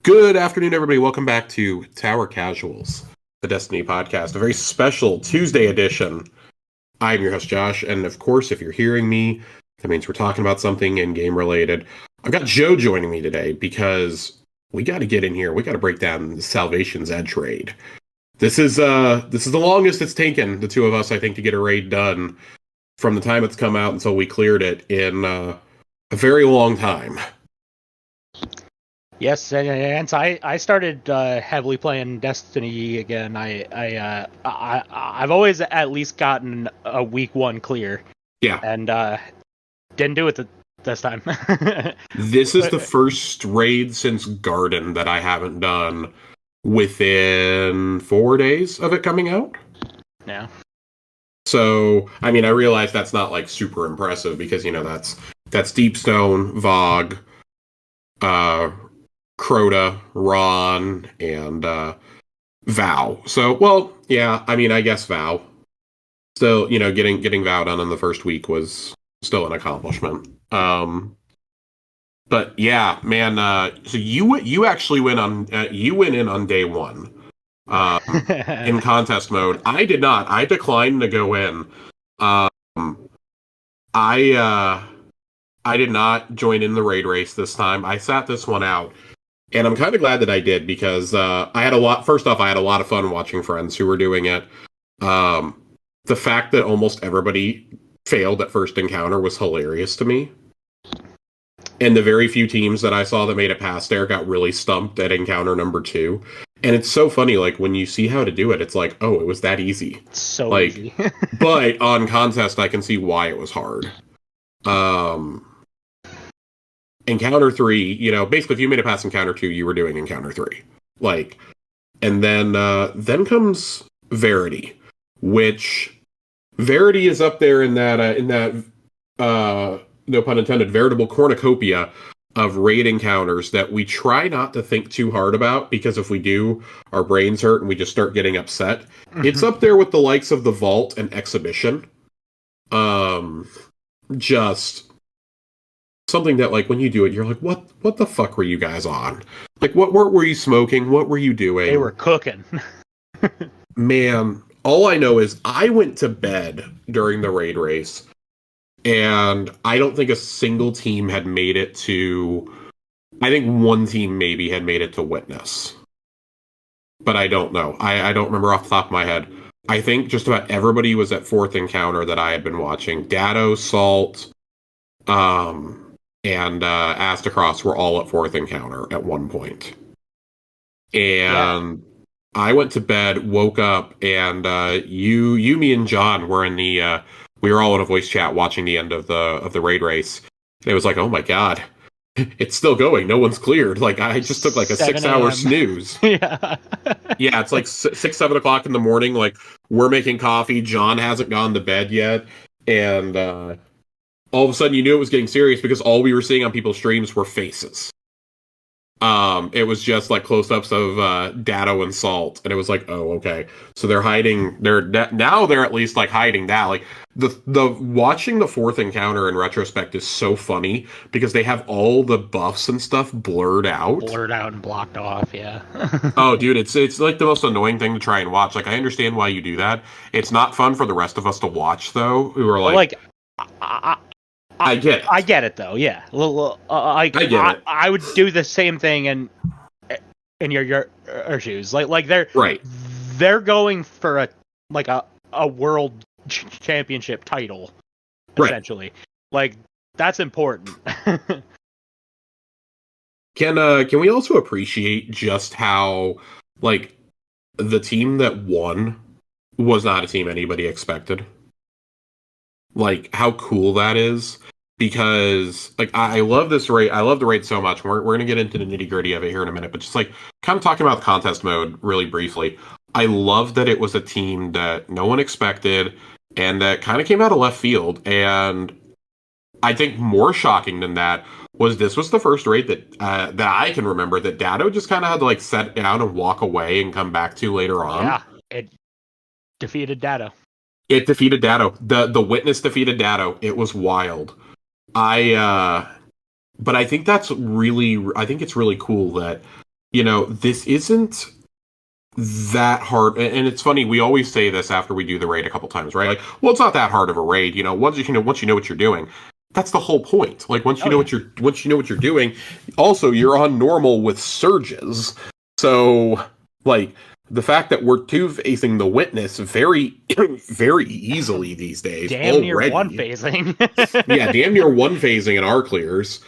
Good afternoon, everybody. Welcome back to Tower Casuals, the Destiny podcast, a very special Tuesday edition. I'm your host, Josh, and of course, if you're hearing me, that means we're talking about something in-game related. I've got Joe joining me today because we got to get in here. We got to break down the Salvation's Edge raid. This is the longest it's taken the two of us, I think, to get a raid done from the time it's come out until we cleared it in a very long time. Yes, and I started heavily playing Destiny again. I've always at least gotten a week one clear. Yeah, and didn't do it this time. This is the first raid since Garden that I haven't done within 4 days of it coming out. Yeah. So, I mean, I realize that's not like super impressive because, you know, that's Deepstone, Vogue, Crota, Ron, and Vow. So, well, yeah, I mean, I guess Vow. Still, you know, getting Vow done in the first week was still an accomplishment. But yeah, man. So you actually went in on day one, in contest mode. I did not. I declined to go in. I did not join in the raid race this time. I sat this one out. And I'm kind of glad that I did because first off, I had a lot of fun watching friends who were doing it. The fact that almost everybody failed at first encounter was hilarious to me. And the very few teams that I saw that made it past there got really stumped at encounter number 2. And it's so funny, like, when you see how to do it, it's like, oh, it was that easy. So easy. But on contest, I can see why it was hard. Encounter 3, you know, basically if you made it past encounter 2, you were doing encounter 3. Like, and then comes Verity, which Verity is up there in that no pun intended, veritable cornucopia of raid encounters that we try not to think too hard about because if we do, our brains hurt and we just start getting upset. Mm-hmm. It's up there with the likes of the Vault and Exhibition. Just something that, like, when you do it, you're like, what the fuck were you guys on? Like, what were you smoking? What were you doing? They were cooking. Man, all I know is I went to bed during the raid race, and I don't think a single team had made it to... I think one team maybe had made it to Witness. But I don't know. I don't remember off the top of my head. I think just about everybody was at 4th encounter that I had been watching. Dado, Salt, and Astacross were all at 4th encounter at one point. And I went to bed, woke up, and you, me, and John were in the we were all in a voice chat watching the end of the raid race. And it was like, oh my god, it's still going. No one's cleared. Like, I just took like a 6-hour snooze. Yeah. Yeah, it's like 7 o'clock in the morning. Like, we're making coffee. John hasn't gone to bed yet. And all of a sudden you knew it was getting serious because all we were seeing on people's streams were faces. It was just like close-ups of Dado and Salt, and it was like, oh, okay. So they're hiding. Now they're at least like hiding that. Like the watching the 4th encounter in retrospect is so funny because they have all the buffs and stuff blurred out and blocked off. Yeah. Oh, dude, it's like the most annoying thing to try and watch. Like, I understand why you do that. It's not fun for the rest of us to watch, though. Who are like, I get it. I get it, though. Yeah, I get it. I would do the same thing in your shoes. Like they're right. They're going for a world championship title, essentially. Right. Like, that's important. Can we also appreciate just how, like, the team that won was not a team anybody expected? Like, how cool that is. Because, like, I love this raid. I love the raid so much. We're going to get into the nitty-gritty of it here in a minute. But just, like, kind of talking about the contest mode really briefly. I love that it was a team that no one expected and that kind of came out of left field. And I think more shocking than that was this was the first raid that I can remember that Dado just kind of had to, like, set down and walk away and come back to later on. Yeah, it defeated Dado. It defeated Dado. The Witness defeated Dado. It was wild. But I think it's really cool that this isn't that hard. And it's funny, we always say this after we do the raid a couple times, right? Like, well, it's not that hard of a raid, once you know what you're doing. That's the whole point. Like once you know what you're doing, also you're on normal with surges. So like the fact that we're two-facing the witness very very easily these days. Damn near one phasing. Yeah, damn near one phasing in our clears.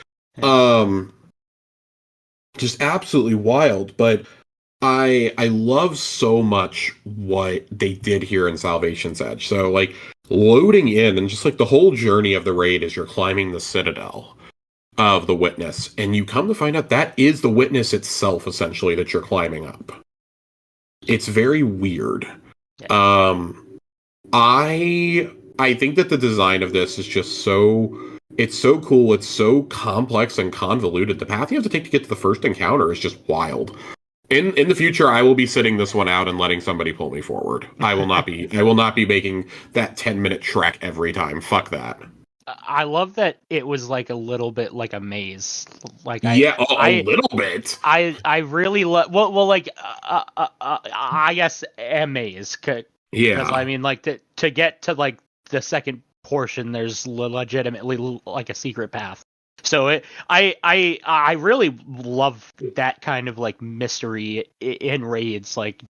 Just absolutely wild, but I love so much what they did here in Salvation's Edge. So like loading in and just like the whole journey of the raid as you're climbing the citadel of the witness, and you come to find out that is the witness itself essentially that you're climbing up. It's very weird. Yeah. I think that the design of this is just it's so cool, it's so complex and convoluted. The path you have to take to get to the first encounter is just wild. In the future, I will be sitting this one out and letting somebody pull me forward. I will not be making that 10-minute trek every time. Fuck that. I love that it was like a little bit like a maze. Like a little bit. I really love I guess a maze. Because I mean, like to get to like the second portion, there's legitimately like a secret path. So I really love that kind of like mystery in raids, like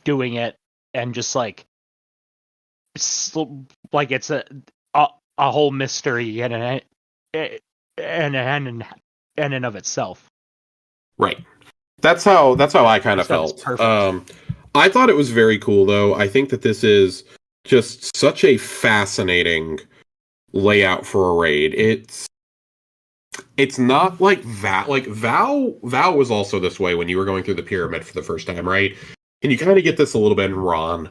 doing it and just like it's a whole mystery in and of itself. Right. That's how I kind of felt. I thought it was very cool though. I think that this is just such a fascinating layout for a raid. It's not like that. Like Val was also this way when you were going through the pyramid for the first time, right? And you kind of get this a little bit in Ron.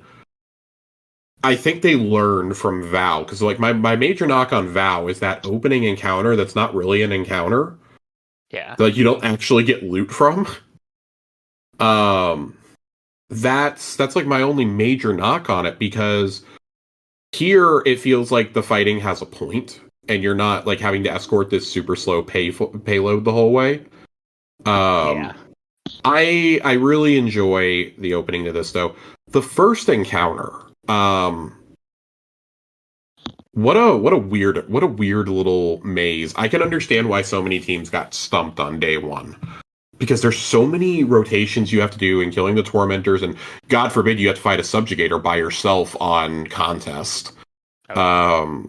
I think they learned from Val, because like my major knock on Val is that opening encounter that's not really an encounter. Yeah. Like you don't actually get loot from. That's like my only major knock on it, because here it feels like the fighting has a point. And you're not like having to escort this super slow payload the whole way. Yeah. I really enjoy the opening to this though. The first encounter, what a weird little maze. I can understand why so many teams got stumped on day one, because there's so many rotations you have to do in killing the tormentors, and God forbid you have to fight a subjugator by yourself on contest. Okay.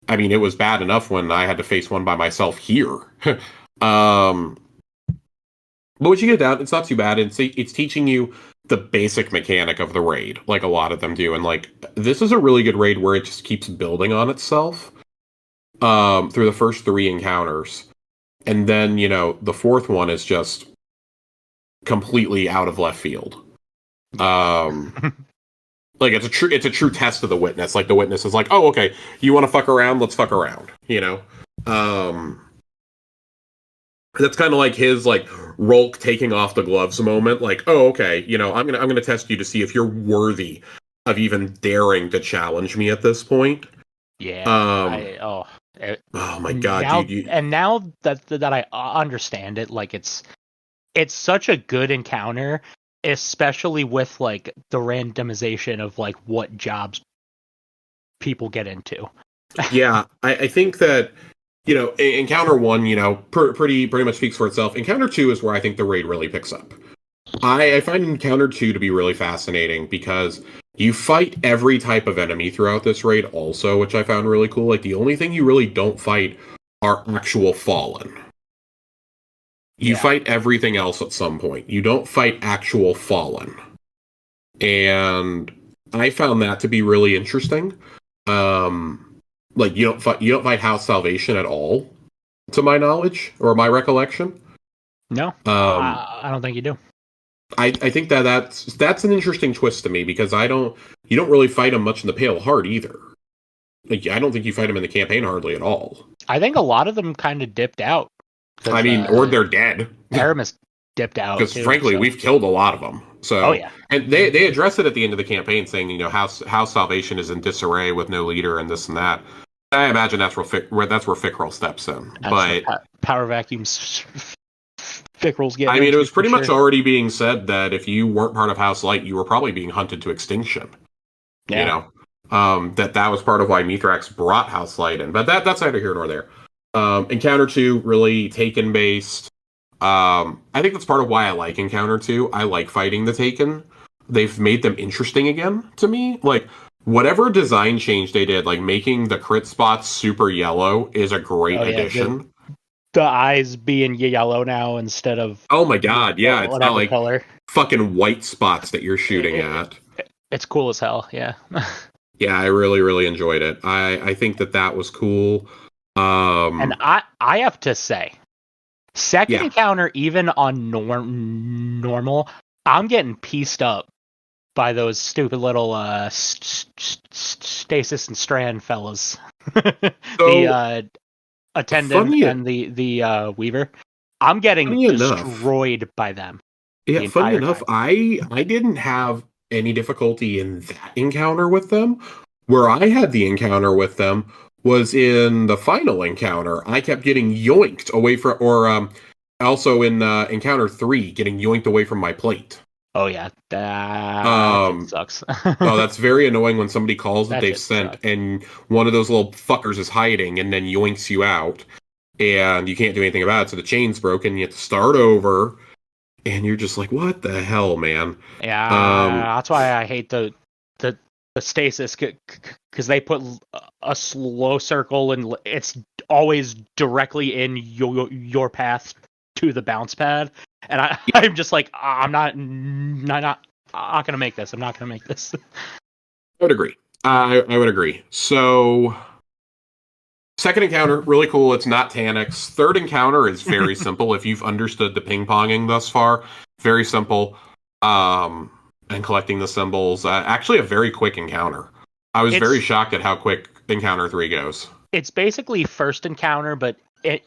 I mean, it was bad enough when I had to face one by myself here. But once you get down, it's not too bad. It's teaching you the basic mechanic of the raid, like a lot of them do. And like, this is a really good raid where it just keeps building on itself through the first 3 encounters. And then, the fourth one is just completely out of left field. Like it's a true test of the witness. Like the witness is like, oh, okay, you want to fuck around? Let's fuck around. That's kind of like his like Rolk taking off the gloves moment. Like, oh, okay, I'm gonna test you to see if you're worthy of even daring to challenge me at this point. Yeah. Oh my god, now, dude! And now that I understand it, like it's such a good encounter. Especially with like the randomization of like what jobs people get into. Yeah, I think that encounter 1, pretty much speaks for itself. Encounter 2 is where I think the raid really picks up. I find encounter 2 to be really fascinating because you fight every type of enemy throughout this raid also, which I found really cool. Like the only thing you really don't fight are actual fallen. You fight everything else at some point. You don't fight actual fallen. And I found that to be really interesting. Like you don't fight House Salvation at all, to my knowledge or my recollection. No. I don't think you do. I think that's an interesting twist to me, because you don't really fight him much in the Pale Heart either. Like I don't think you fight him in the campaign hardly at all. I think a lot of them kind of dipped out. I mean, or they're dead. Aramis dipped out. Because frankly, we've killed a lot of them. So, oh yeah, and they address it at the end of the campaign, saying House Salvation is in disarray with no leader and this and that. I imagine that's where Fickrel steps in. But power vacuums Vickrell's getting I mean, it into, was pretty for much sure. already being said that if you weren't part of House Light, you were probably being hunted to extinction. You Yeah. know, that was part of why Mithrax brought House Light in. But that's neither here nor there. Encounter 2, really Taken based. I think that's part of why I like Encounter 2. I like fighting the Taken. They've made them interesting again to me. Like, whatever design change they did, like making the crit spots super yellow, is a great Oh yeah, addition. the eyes being yellow now instead of Oh my god, yeah, it's not whatever like color. fucking white spots that you're shooting at. It's cool as hell. Yeah. Yeah, I really, really enjoyed it. I think that was cool. And I have to say, second Yeah. encounter, even on normal, I'm getting pieced up by those stupid little Stasis and Strand fellas. So The attendant funny, and the Weaver. I'm getting funny enough, destroyed by them yeah, the funny entire enough, time. I didn't have any difficulty in that encounter with them. Where I had the encounter with them was in the final encounter. I kept getting yoinked away from, or also in encounter 3, getting yoinked away from my plate. Oh yeah, that shit Um, sucks. oh, that's very annoying when somebody calls that That they've shit sent sucks. and one of those little fuckers is hiding and then yoinks you out and you can't do anything about it. So the chain's broken. You have to start over and you're just like, what the hell, man? Yeah, that's why I hate the, the stasis because they put a slow circle and it's always directly in your path to the bounce pad, and I'm just like I'm not gonna make this. I'm not gonna make this. I would agree. I would agree. So, second encounter, really cool. It's not Tanix. Third encounter is very simple. If you've understood the ping ponging thus far, very simple. And collecting the symbols. Actually, a very quick encounter. I was very It's shocked at how quick encounter 3 goes. it's basically first encounter, but it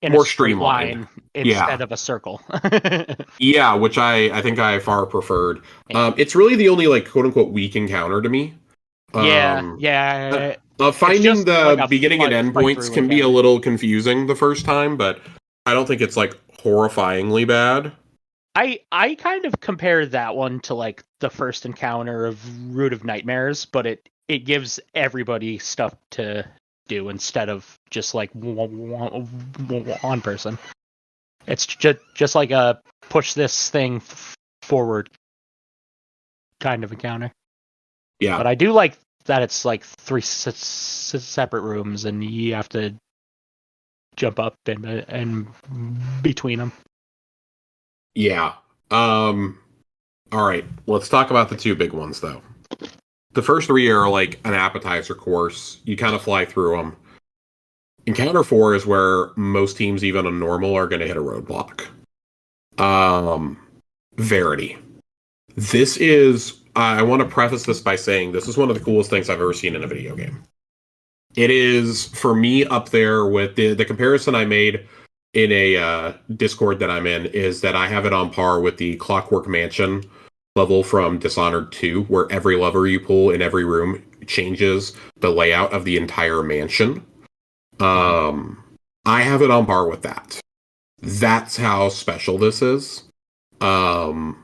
in a More straight streamlined. line Yeah. instead of a circle. Yeah, which I think I far preferred. Yeah. It's really the only like quote unquote weak encounter to me. Yeah, Um, yeah. It's Finding just like the a beginning and end fight points through can be a encounter. little confusing the first time, but I don't think it's like horrifyingly bad. I kind of compare that one to like the first encounter of Root of Nightmares, but it gives everybody stuff to do instead of just like one person. It's just like a push this thing forward kind of encounter. Yeah. But I do like that it's like three separate rooms and you have to jump up and between them. Yeah. Um, all right. Let's talk about the two big ones though. The first three are like an appetizer course. You kind of fly through them. Encounter 4 is where most teams, even on normal, are going to hit a roadblock. Um, Verity. This is, I want to preface this by saying this is one of the coolest things I've ever seen in a video game. It is, for me, up there with the comparison I made in a Discord that I'm in is that I have it on par with the Clockwork Mansion level from Dishonored 2, where every lever you pull in every room changes the layout of the entire mansion. I have it on par with that. That's how special this is. Um,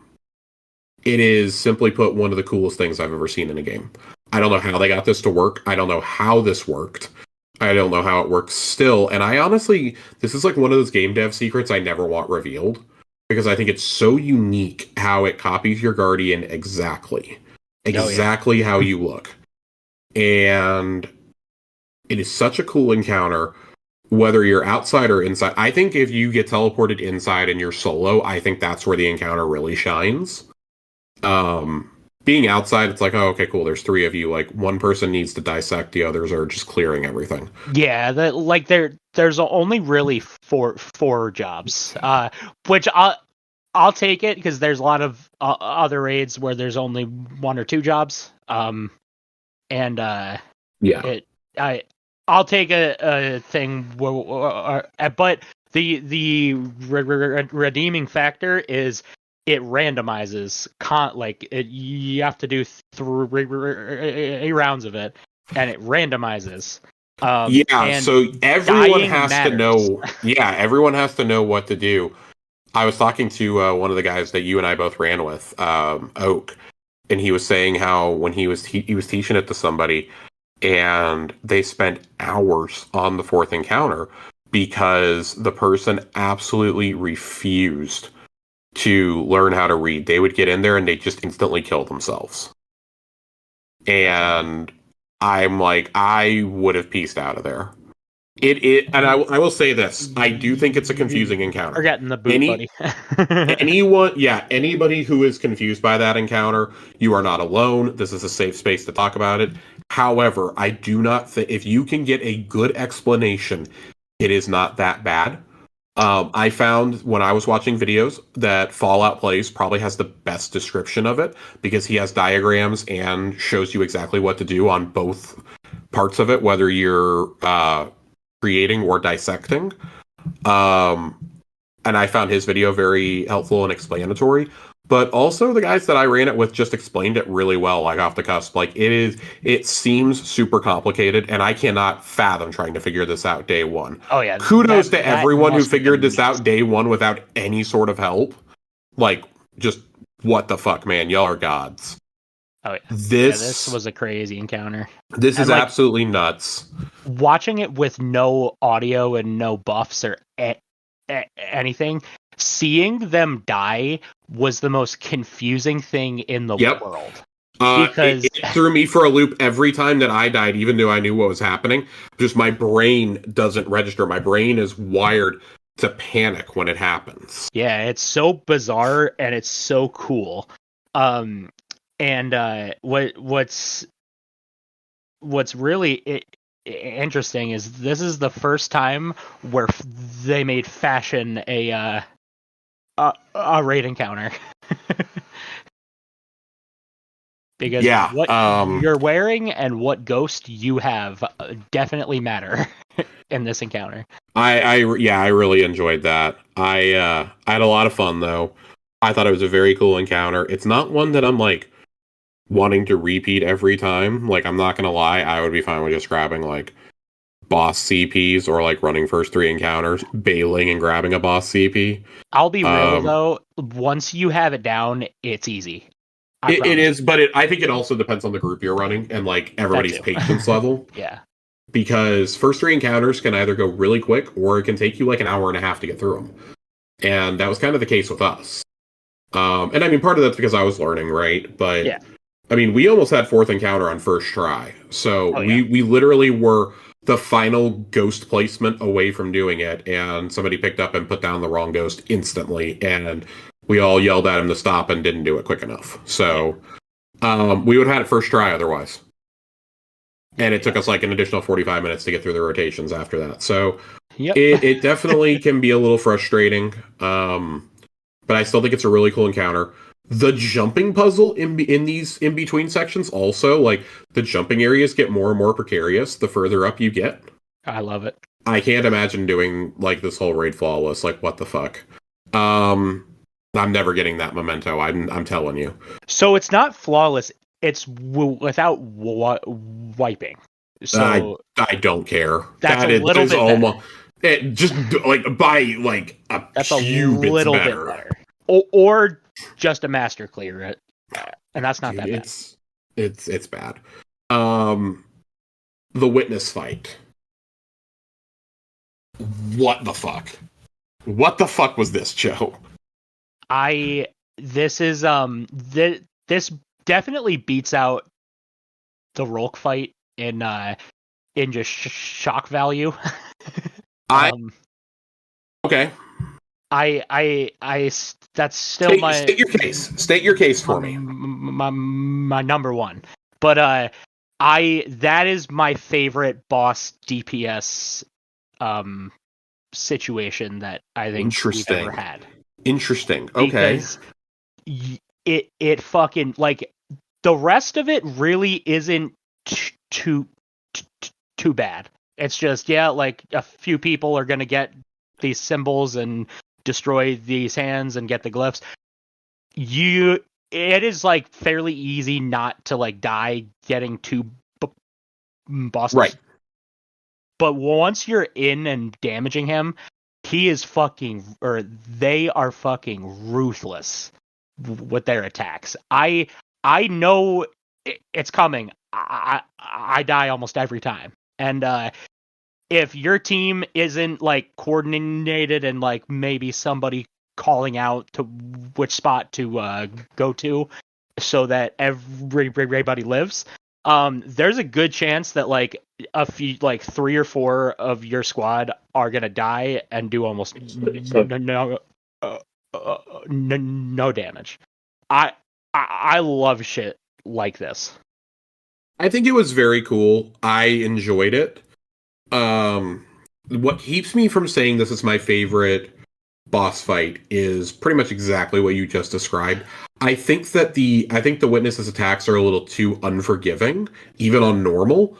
it is, simply put, one of the coolest things I've ever seen in a game. I don't know how they got this to work. I don't know how this worked. I don't know how it works still. And I honestly, this is like one of those game dev secrets I never want revealed because I think it's so unique how it copies your Guardian exactly. Exactly how you look. And it is such a cool encounter, whether you're outside or inside. I think if you get teleported inside and you're solo, I think that's where the encounter really shines. Being outside, it's like, oh, okay, cool. There's three of you. Like one person needs to dissect, the others are just clearing everything. Yeah, there's only really four jobs, which I'll take it because there's a lot of other raids where there's only one or two jobs. And Yeah, I'll take a thing, but the redeeming factor is it randomizes you have to do 3 rounds of it and it randomizes. Yeah, And so everyone dying has to matters. know. Yeah, everyone has to know what to do. I was talking to one of the guys that you and I both ran with, Oak, and he was saying how when he was teaching it to somebody, and they spent hours on the fourth encounter because the person absolutely refused to learn how to read. They would get in there and they just instantly kill themselves. And I'm like, I would have pieced out of there. And I will say this: I do think it's a confusing encounter. We're getting the boot, buddy. Anybody who is confused by that encounter, you are not alone. This is a safe space to talk about it. However, I do not think if you can get a good explanation, it is not that bad. I found when I was watching videos that Fallout Plays probably has the best description of it because he has diagrams and shows you exactly what to do on both parts of it, whether you're creating or dissecting. And I found his video very helpful and explanatory. But also the guys that I ran it with just explained it really well, like off the cusp. Like it seems super complicated, and I cannot fathom trying to figure this out day one. Oh yeah. Kudos to everyone who figured this out day one without any sort of help. Like, just what the fuck, man? Y'all are gods. Oh yeah. This was a crazy encounter. This is absolutely nuts. Watching it with no audio and no buffs or anything, seeing them die was the most confusing thing in the world. Because it threw me for a loop every time that I died, even though I knew what was happening. Just my brain doesn't register. My brain is wired to panic when it happens. Yeah, it's so bizarre and it's so cool. What's really interesting is this is the first time where they made fashion a raid encounter. Because what you're wearing and what ghost you have definitely matter in this encounter. I really enjoyed that. I had a lot of fun though. I thought it was a very cool encounter. It's not one that I'm like wanting to repeat every time. Like, I'm not gonna lie, I would be fine with just grabbing like boss CPs or like running first 3 encounters, bailing and grabbing a boss CP. I'll be real though, once you have it down, it's easy. It is, but I think it also depends on the group you're running and like everybody's patience level. Yeah. Because first 3 encounters can either go really quick or it can take you like an hour and a half to get through them. And that was kind of the case with us. And I mean, part of that's because I was learning, right? But yeah. I mean, we almost had 4th encounter on first try. So we literally were the final ghost placement away from doing it. And somebody picked up and put down the wrong ghost instantly. And we all yelled at him to stop and didn't do it quick enough. So we would have had it first try otherwise. And it took us like an additional 45 minutes to get through the rotations after that. So it definitely can be a little frustrating. But I still think it's a really cool encounter. The jumping puzzle in these in-between sections also, like, the jumping areas get more and more precarious the further up you get. I love it. I can't imagine doing, like, this whole raid flawless. Like, what the fuck? I'm never getting that memento, I'm telling you. So it's not flawless, it's without wiping. So I don't care. That's a little bit almost better. It just, like, by, like, that's few a little bits bit better. Or just a master clear it, and that's not that bad. It's bad. The witness fight. What the fuck? What the fuck was this, Joe? This definitely beats out the Rolk fight in just shock value. Okay. That's still state your case. State your case for me. My number one. But that is my favorite boss DPS situation that I think we've ever had. Interesting. Okay. Because it fucking, like, the rest of it really isn't too bad. It's just, like, a few people are gonna get these symbols and destroy these hands and get the glyphs. It is like fairly easy not to like die getting 2 bosses. Right. But once you're in and damaging him, he is they are fucking ruthless with their attacks. I know it's coming. I die almost every time. And if your team isn't like coordinated and like maybe somebody calling out to which spot to go to so that everybody lives, there's a good chance that like a few, like 3 or 4 of your squad are gonna die and do almost no damage. I love shit like this. I think it was very cool. I enjoyed it. What keeps me from saying this is my favorite boss fight is pretty much exactly what you just described. I think the Witness's attacks are a little too unforgiving, even on normal.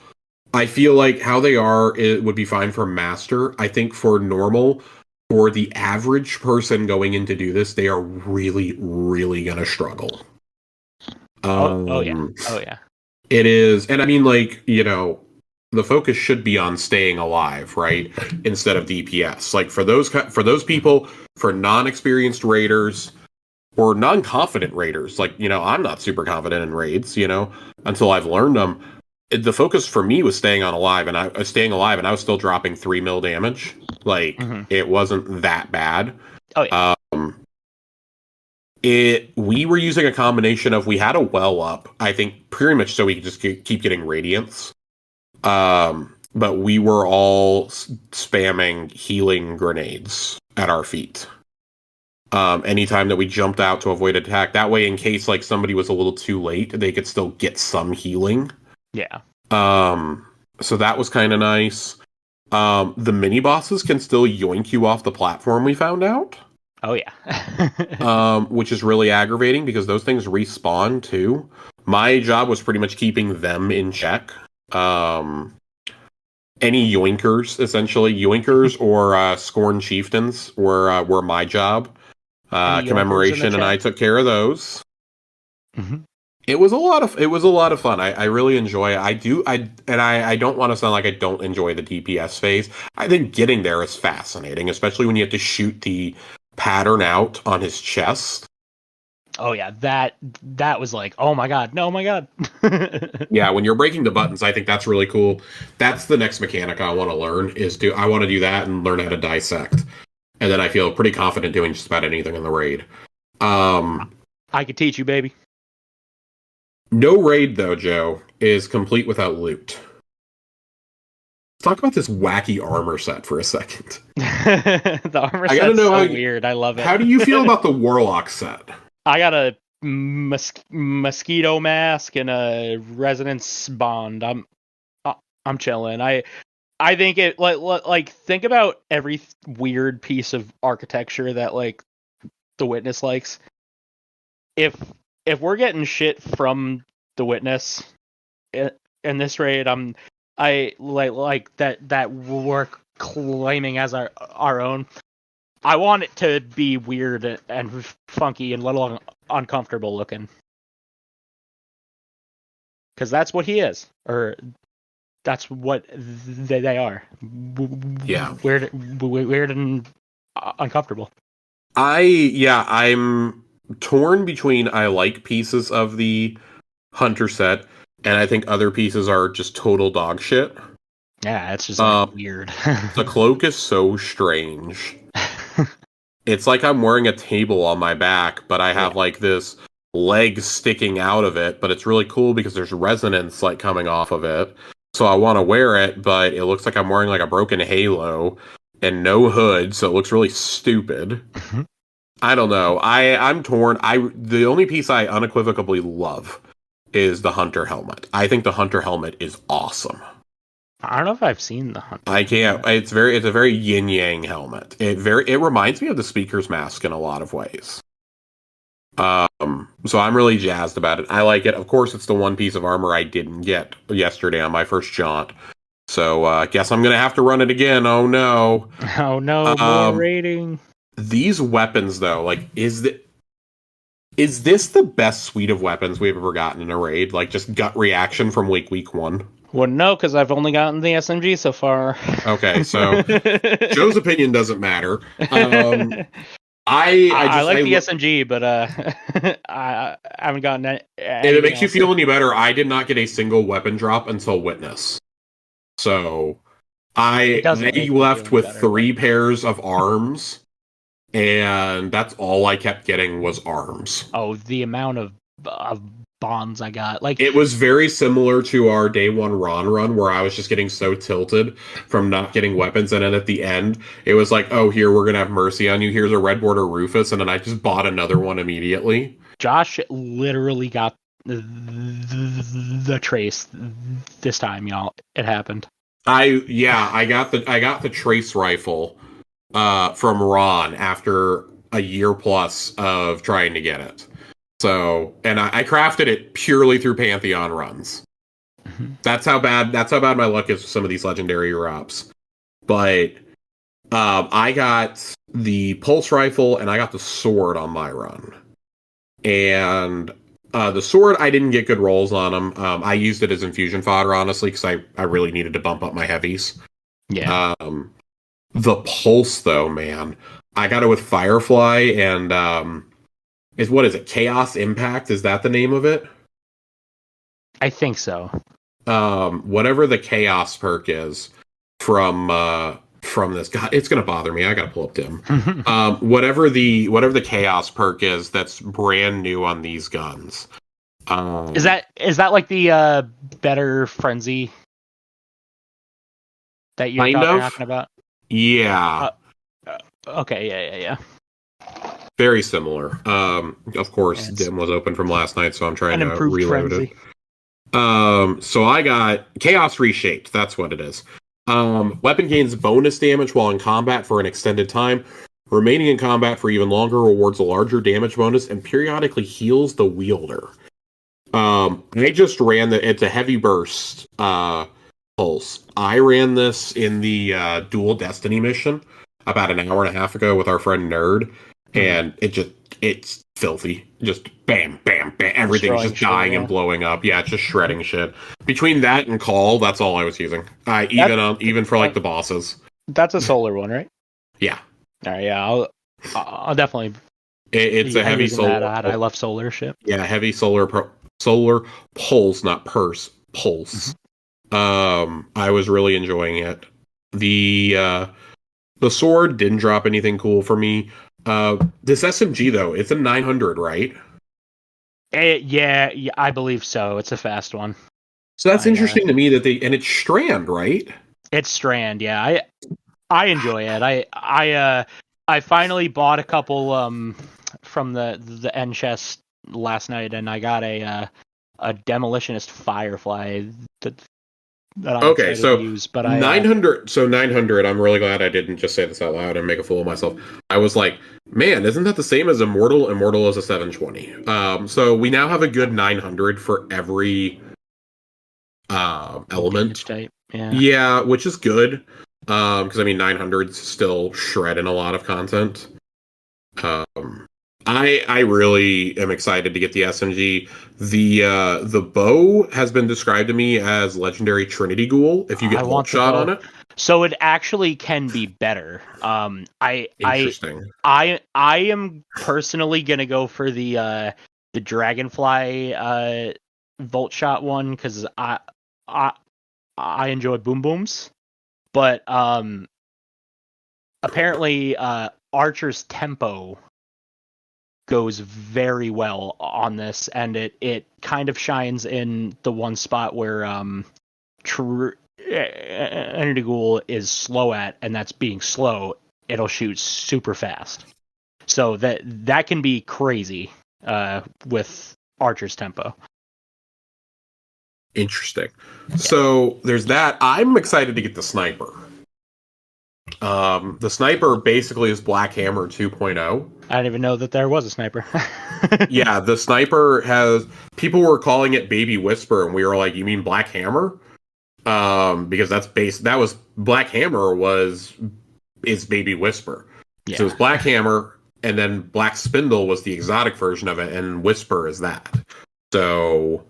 I feel like how they are, it would be fine for Master. I think for normal, for the average person going in to do this, they are really, really gonna struggle. Oh yeah. It is, and I mean, like, the focus should be on staying alive, right? Instead of DPS. Like for those people, for non-experienced raiders or non-confident raiders, like, I'm not super confident in raids, until I've learned them. The focus for me was staying alive, and I was still dropping 3 mil damage. Like, It wasn't that bad. Oh yeah. We were using a combination of, we had a well up, I think pretty much so we could just keep getting radiance. But we were all spamming healing grenades at our feet. Anytime that we jumped out to avoid attack, that way, in case like somebody was a little too late, they could still get some healing. Yeah. So that was kind of nice. The mini bosses can still yoink you off the platform, we found out. Oh yeah. Which is really aggravating because those things respawn too. My job was pretty much keeping them in check. Any yoinkers, essentially yoinkers or scorn chieftains were my job. Commemoration and I took care of those. Mm-hmm. It was a lot of fun. I really enjoy it. I don't want to sound like I don't enjoy the DPS phase. I think getting there is fascinating, especially when you have to shoot the pattern out on his chest. Oh yeah, that was like, oh my god. Yeah, when you're breaking the buttons, I think that's really cool. That's the next mechanic I want to learn, I want to do that and learn how to dissect. And then I feel pretty confident doing just about anything in the raid. I could teach you, baby. No raid, though, Joe, is complete without loot. Let's talk about this wacky armor set for a second. The armor set's so weird. I love it. How do you feel about the Warlock set? I got a mosquito mask and a resonance bond. I'm chilling. I think it like think about every weird piece of architecture that like the Witness likes. If we're getting shit from the Witness in this raid, I like that we're claiming as our own. I want it to be weird and funky and a little uncomfortable looking. Because that's what he is. Or that's what they are. Yeah. Weird and uncomfortable. I'm torn between I like pieces of the Hunter set, and I think other pieces are just total dog shit. Yeah, it's just weird. The cloak is so strange. It's like I'm wearing a table on my back, but I have like this leg sticking out of it, but it's really cool because there's resonance like coming off of it. So I want to wear it, but it looks like I'm wearing like a broken halo and no hood, so it looks really stupid. I don't know. I'm torn. The only piece I unequivocally love is the Hunter helmet. I think the Hunter helmet is awesome. I don't know if I've seen the Hunter. I can't. It's a very yin yang helmet. It reminds me of the Speaker's mask in a lot of ways. So I'm really jazzed about it. I like it. Of course, it's the one piece of armor I didn't get yesterday on my first jaunt. So guess I'm gonna have to run it again. Oh no. Oh no. More rating. These weapons, though, like, is this the best suite of weapons we've ever gotten in a raid? Like, just gut reaction from week 1. Wouldn't know because I've only gotten the SMG so far. Okay, so Joe's opinion doesn't matter. I like the SMG, but I haven't gotten it. If it makes you feel any better, I did not get a single weapon drop until Witness. So I left with 3 pairs of arms, and that's all I kept getting was arms. Oh, the amount of bonds I got. Like, it was very similar to our day 1 Ron run, where I was just getting so tilted from not getting weapons, and then at the end it was like, oh, here, we're gonna have mercy on you, here's a red border Rufus, and then I just bought another one immediately. Josh literally got the trace this time, y'all. It happened. I got the trace rifle from Ron after a year plus of trying to get it. So, and I crafted it purely through Pantheon runs. Mm-hmm. That's how bad my luck is with some of these legendary drops. But I got the pulse rifle and I got the sword on my run. And the sword, I didn't get good rolls on them. I used it as infusion fodder, honestly, because I really needed to bump up my heavies. Yeah. The pulse, though, man, I got it with Firefly and what is it? Chaos Impact? Is that the name of it? I think so. Whatever the Chaos perk is from this. God, it's gonna bother me. I gotta pull up Dim. Whatever the Chaos perk is that's brand new on these guns. Is that like the better frenzy that you're talking about? Yeah. Okay. Yeah. Very similar. Of course, Dim was open from last night, so I'm trying to reload frenzy. it. So I got Chaos Reshaped. That's what it is. Weapon gains bonus damage while in combat for an extended time. Remaining in combat for even longer rewards a larger damage bonus and periodically heals the wielder. I just ran it's a heavy burst pulse. I ran this in the Dual Destiny mission about an hour and a half ago with our friend Nerd. And it's filthy. Just bam, bam, bam. Everything's just dying and blowing up. Yeah, it's just shredding shit. Between that and Call, that's all I was using. Even for like the bosses. That's a solar one, right? Yeah. All right, yeah. I'll definitely. It's a heavy solar. I love solar shit. Yeah, heavy solar pulse, not pulse. I was really enjoying it. The sword didn't drop anything cool for me. This SMG though, it's a 900, right? Yeah, I believe so. It's a fast one. So that's interesting to me that it's Strand, right? It's Strand, yeah. I enjoy it. I finally bought a couple from the end chest last night, and I got a demolitionist Firefly that I'm excited to use, but 900. So 900. I'm really glad I didn't just say this out loud and make a fool of myself. I was like, man, isn't that the same as Immortal? Immortal is a 720. So we now have a good 900 for every element type. Yeah, which is good. Because I mean, 900's still shredding a lot of content. I really am excited to get the SMG. The bow has been described to me as legendary Trinity Ghoul if you get one shot on it. So it actually can be better. Interesting. I am personally gonna go for the Dragonfly Volt Shot one because I enjoy boom booms, but apparently Archer's tempo goes very well on this, and it kind of shines in the one spot where Trinity Ghoul is slow at, and that's being slow. It'll shoot super fast, so that can be crazy with Archer's tempo. Interesting. Yeah. So there's that. I'm excited to get the sniper. The sniper basically is Black Hammer 2.0. I didn't even know that there was a sniper. Yeah, the sniper people were calling it Baby Whisper, and we were like, you mean Black Hammer? Because that was Black Hammer is Baby Whisper. Yeah. So it was Black Hammer, and then Black Spindle was the exotic version of it, and Whisper is that. So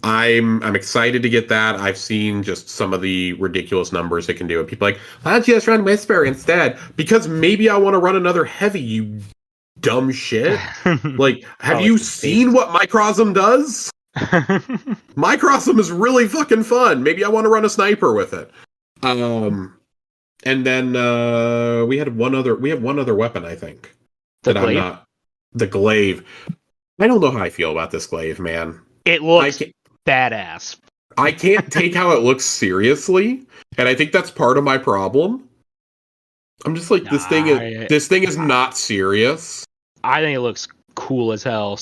I'm excited to get that. I've seen just some of the ridiculous numbers it can do, and people are like, why don't you just run Whisper instead? Because maybe I want to run another heavy, you dumb shit. Like, have you seen what Microsm does? Microsm is really fucking fun. Maybe I want to run a sniper with it. And then we have one other weapon, I think. The glaive? The glaive. I don't know how I feel about this glaive, man. It looks badass. I can't take how it looks seriously, and I think that's part of my problem. I'm just like, this thing is not serious. I think it looks cool as hell,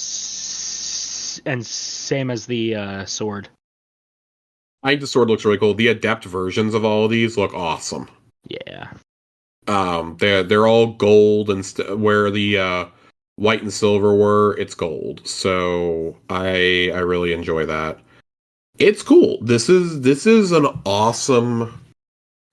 and same as the sword. I think the sword looks really cool. The adept versions of all of these look awesome. Yeah. They're all gold, and where the white and silver were, it's gold. So I really enjoy that. It's cool. This is an awesome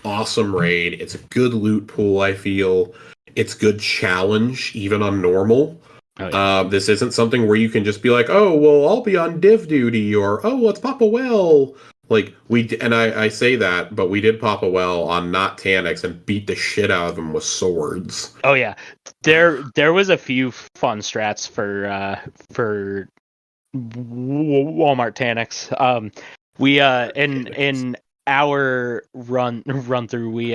raid. It's a good loot pool, I feel. It's good challenge, even on normal. Oh, yeah. This isn't something where you can just be like, oh, well, I'll be on div duty, or, oh, let's pop a well. Like, I say that, but we did pop a well on not Taniks and beat the shit out of them with swords. Oh, yeah. There was a few fun strats for Walmart Taniks. We in our run through, we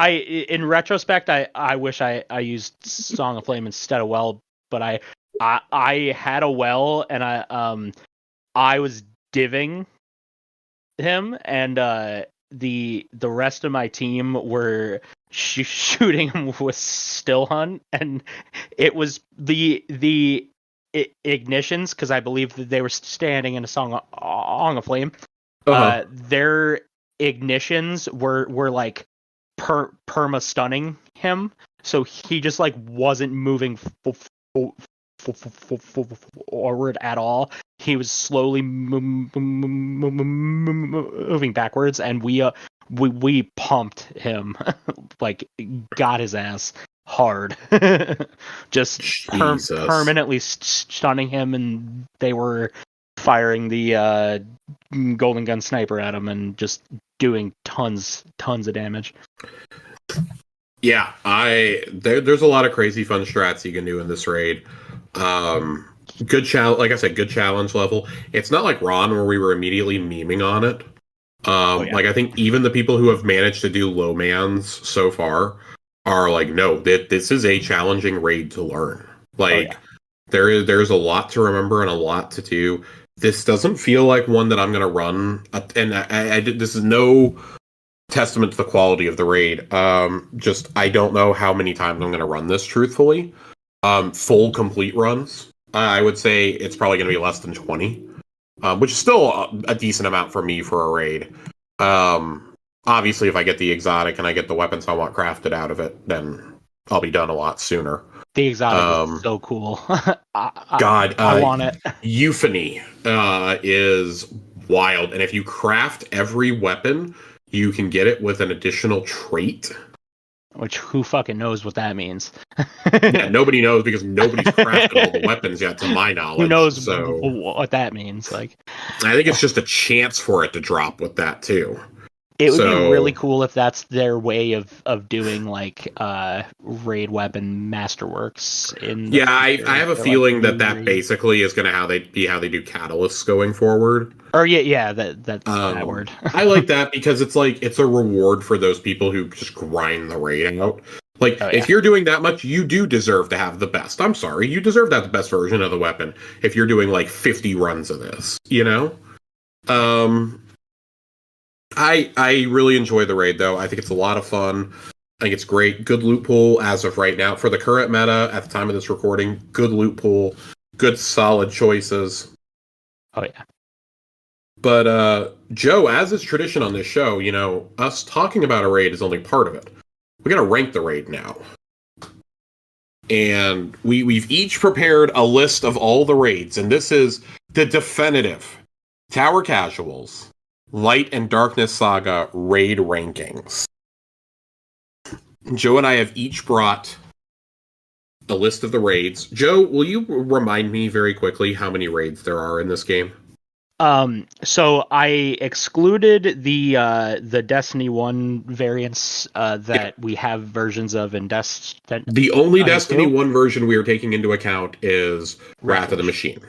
in retrospect I wish I used Song of Flame instead of well, but I had a well, and I was diving him, and the rest of my team were shooting him with still hunt, and it was the ignitions, because I believe that they were standing in a Song of Flame. Uh-huh. Their ignitions were like perma stunning him, so he just like wasn't moving forward at all. He was slowly moving backwards, and we pumped him, like got his ass hard, just permanently stunning him, and they were firing the golden gun sniper at him and just doing tons of damage. Yeah, there's a lot of crazy fun strats you can do in this raid. Good challenge, like I said, good challenge level. It's not like Ron where we were immediately memeing on it. Like I think even the people who have managed to do low mans so far are like, no, this is a challenging raid to learn. Like there's a lot to remember and a lot to do. This doesn't feel like one that I'm gonna run, and this is no testament to the quality of the raid. Just I don't know how many times I'm gonna run this truthfully. Full complete runs, I would say it's probably going to be less than 20, which is still a decent amount for me for a raid. Obviously, if I get the exotic and I get the weapons I want crafted out of it, then I'll be done a lot sooner. The exotic is so cool. I want it. Euphony is wild, and if you craft every weapon, you can get it with an additional trait. Which, who fucking knows what that means? Yeah, nobody knows, because nobody's crafted all the weapons yet, to my knowledge. Who knows what that means? Like, I think it's just a chance for it to drop with that too. It would be really cool if that's their way of doing like raid weapon masterworks. I have a feeling that basically is going to be how they do catalysts going forward. Or that's that word. I like that because it's like it's a reward for those people who just grind the raid out. Like if you're doing that much, you do deserve to have the best. I'm sorry, you deserve to have the best version of the weapon. If you're doing like 50 runs of this, you know. I really enjoy the raid, though. I think it's a lot of fun. I think it's great. Good loot pool as of right now. For the current meta, at the time of this recording, good loot pool. Good, solid choices. Oh, yeah. But, Joe, as is tradition on this show, you know, us talking about a raid is only part of it. We gotta rank the raid now. And we've each prepared a list of all the raids, and this is the definitive Tower Casuals Light and Darkness Saga raid rankings. Joe and I have each brought a list of the raids. Joe, will you remind me very quickly how many raids there are in this game? So I excluded the Destiny 1 variants that we have versions of in Destiny. The only Destiny 1 version we are taking into account is Wrath of the Machine.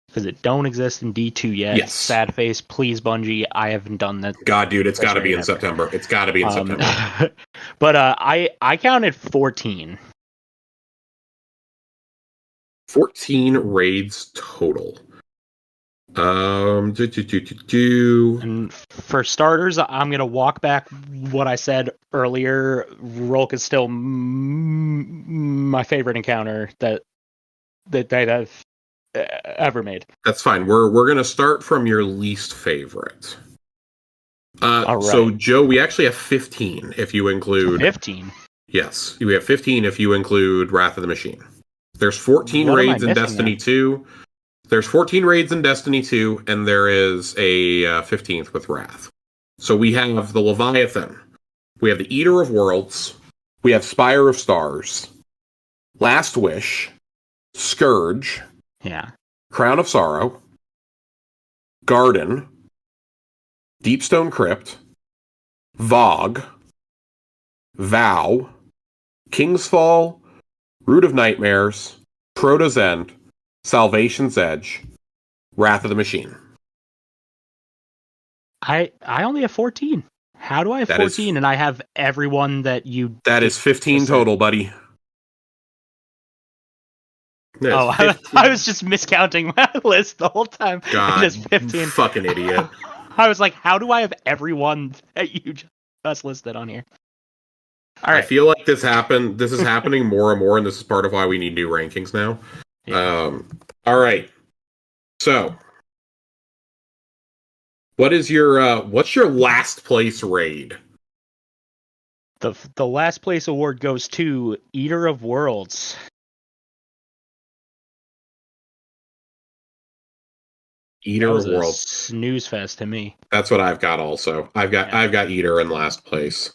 Because it don't exist in D2 yet. Yes. Sad face, please, Bungie. I haven't done that. God, dude, it's got to be in September. It's got to be in September. But I counted 14. 14 raids total. And for starters, I'm gonna walk back what I said earlier. Rolk is still my favorite encounter that I've ever made. That's fine. We're gonna start from your least favorite. All right. So Joe, we actually have 15 if you include 15. Yes, we have 15 if you include Wrath of the Machine. There's 14 raids in Destiny 2. There's 14 raids in Destiny 2, and there is a 15th with Wrath. So we have the Leviathan. We have the Eater of Worlds. We have Spire of Stars. Last Wish. Scourge. Yeah. Crown of Sorrow. Garden. Deepstone Crypt. Vogue. Vow. King's Fall. Root of Nightmares. Crota's End. Salvation's Edge, Wrath of the Machine. I only have 14. How do I have 14 and I have everyone that you... That is 15 total, buddy. I was just miscounting my list the whole time. God, it is 15. Fucking idiot. I was like, how do I have everyone that you just listed on here? All right. I feel like this is happening more and more, and this is part of why we need new rankings now. Yeah. All right. So, what's your last place raid? The last place award goes to Eater of Worlds. Eater of Worlds. Snooze fest to me. That's what I've got also. I've got Eater in last place.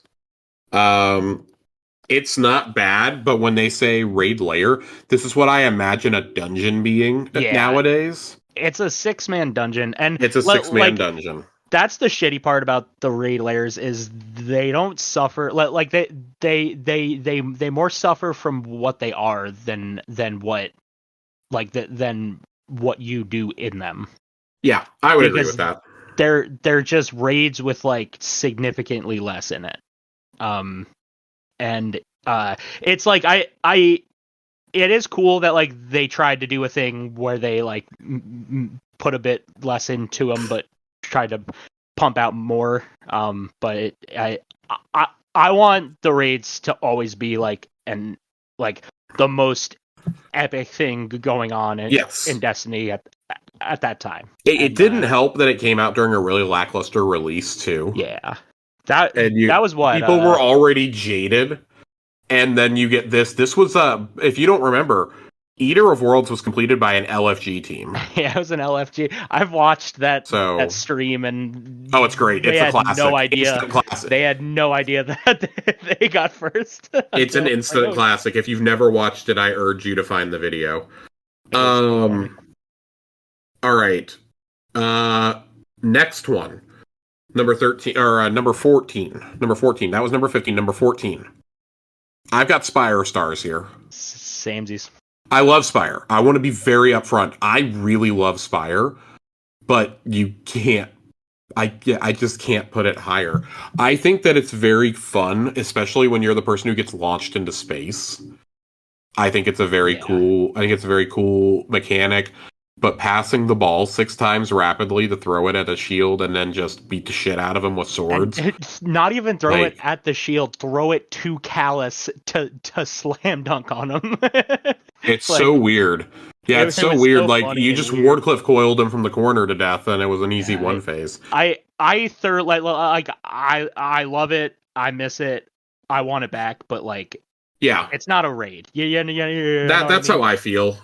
It's not bad, but when they say raid layer, this is what I imagine a dungeon being nowadays. It's a 6-man dungeon, and it's a 6-man dungeon. That's the shitty part about the raid layers is they don't suffer like they more suffer from what they are than what than what you do in them. Yeah, I would agree with that. They're just raids with like significantly less in it. And it's like it is cool that like they tried to do a thing where they like put a bit less into them, but tried to pump out more. But I want the raids to always be like the most epic thing going on in Destiny at that time. It didn't help that it came out during a really lackluster release too. Yeah. That was what people were already jaded, and then you get this. This was if you don't remember, Eater of Worlds was completed by an LFG team. Yeah, it was an LFG. I've watched that stream, and it's great. It's a classic. No idea. They had no idea that they got first. It's an instant classic. If you've never watched it, I urge you to find the video. All right. Next one. Number 13 or number 14. Number 14. That was number 15. Number 14. I've got Spire Stars here. Samesies. I love Spire. I want to be very upfront. I really love Spire, but you can't. I just can't put it higher. I think that it's very fun, especially when you're the person who gets launched into space. I think it's a very cool. I think it's a very cool mechanic. But passing the ball 6 times rapidly to throw it at a shield and then just beat the shit out of him with swords. Not even throw it at the shield, throw it to Callus to slam dunk on him. It's so weird. Yeah, it's so weird. So like you just Wardcliff coiled him from the corner to death, and it was an easy one phase. I love it. I miss it. I want it back, but like, it's not a raid. Yeah. That's how I feel.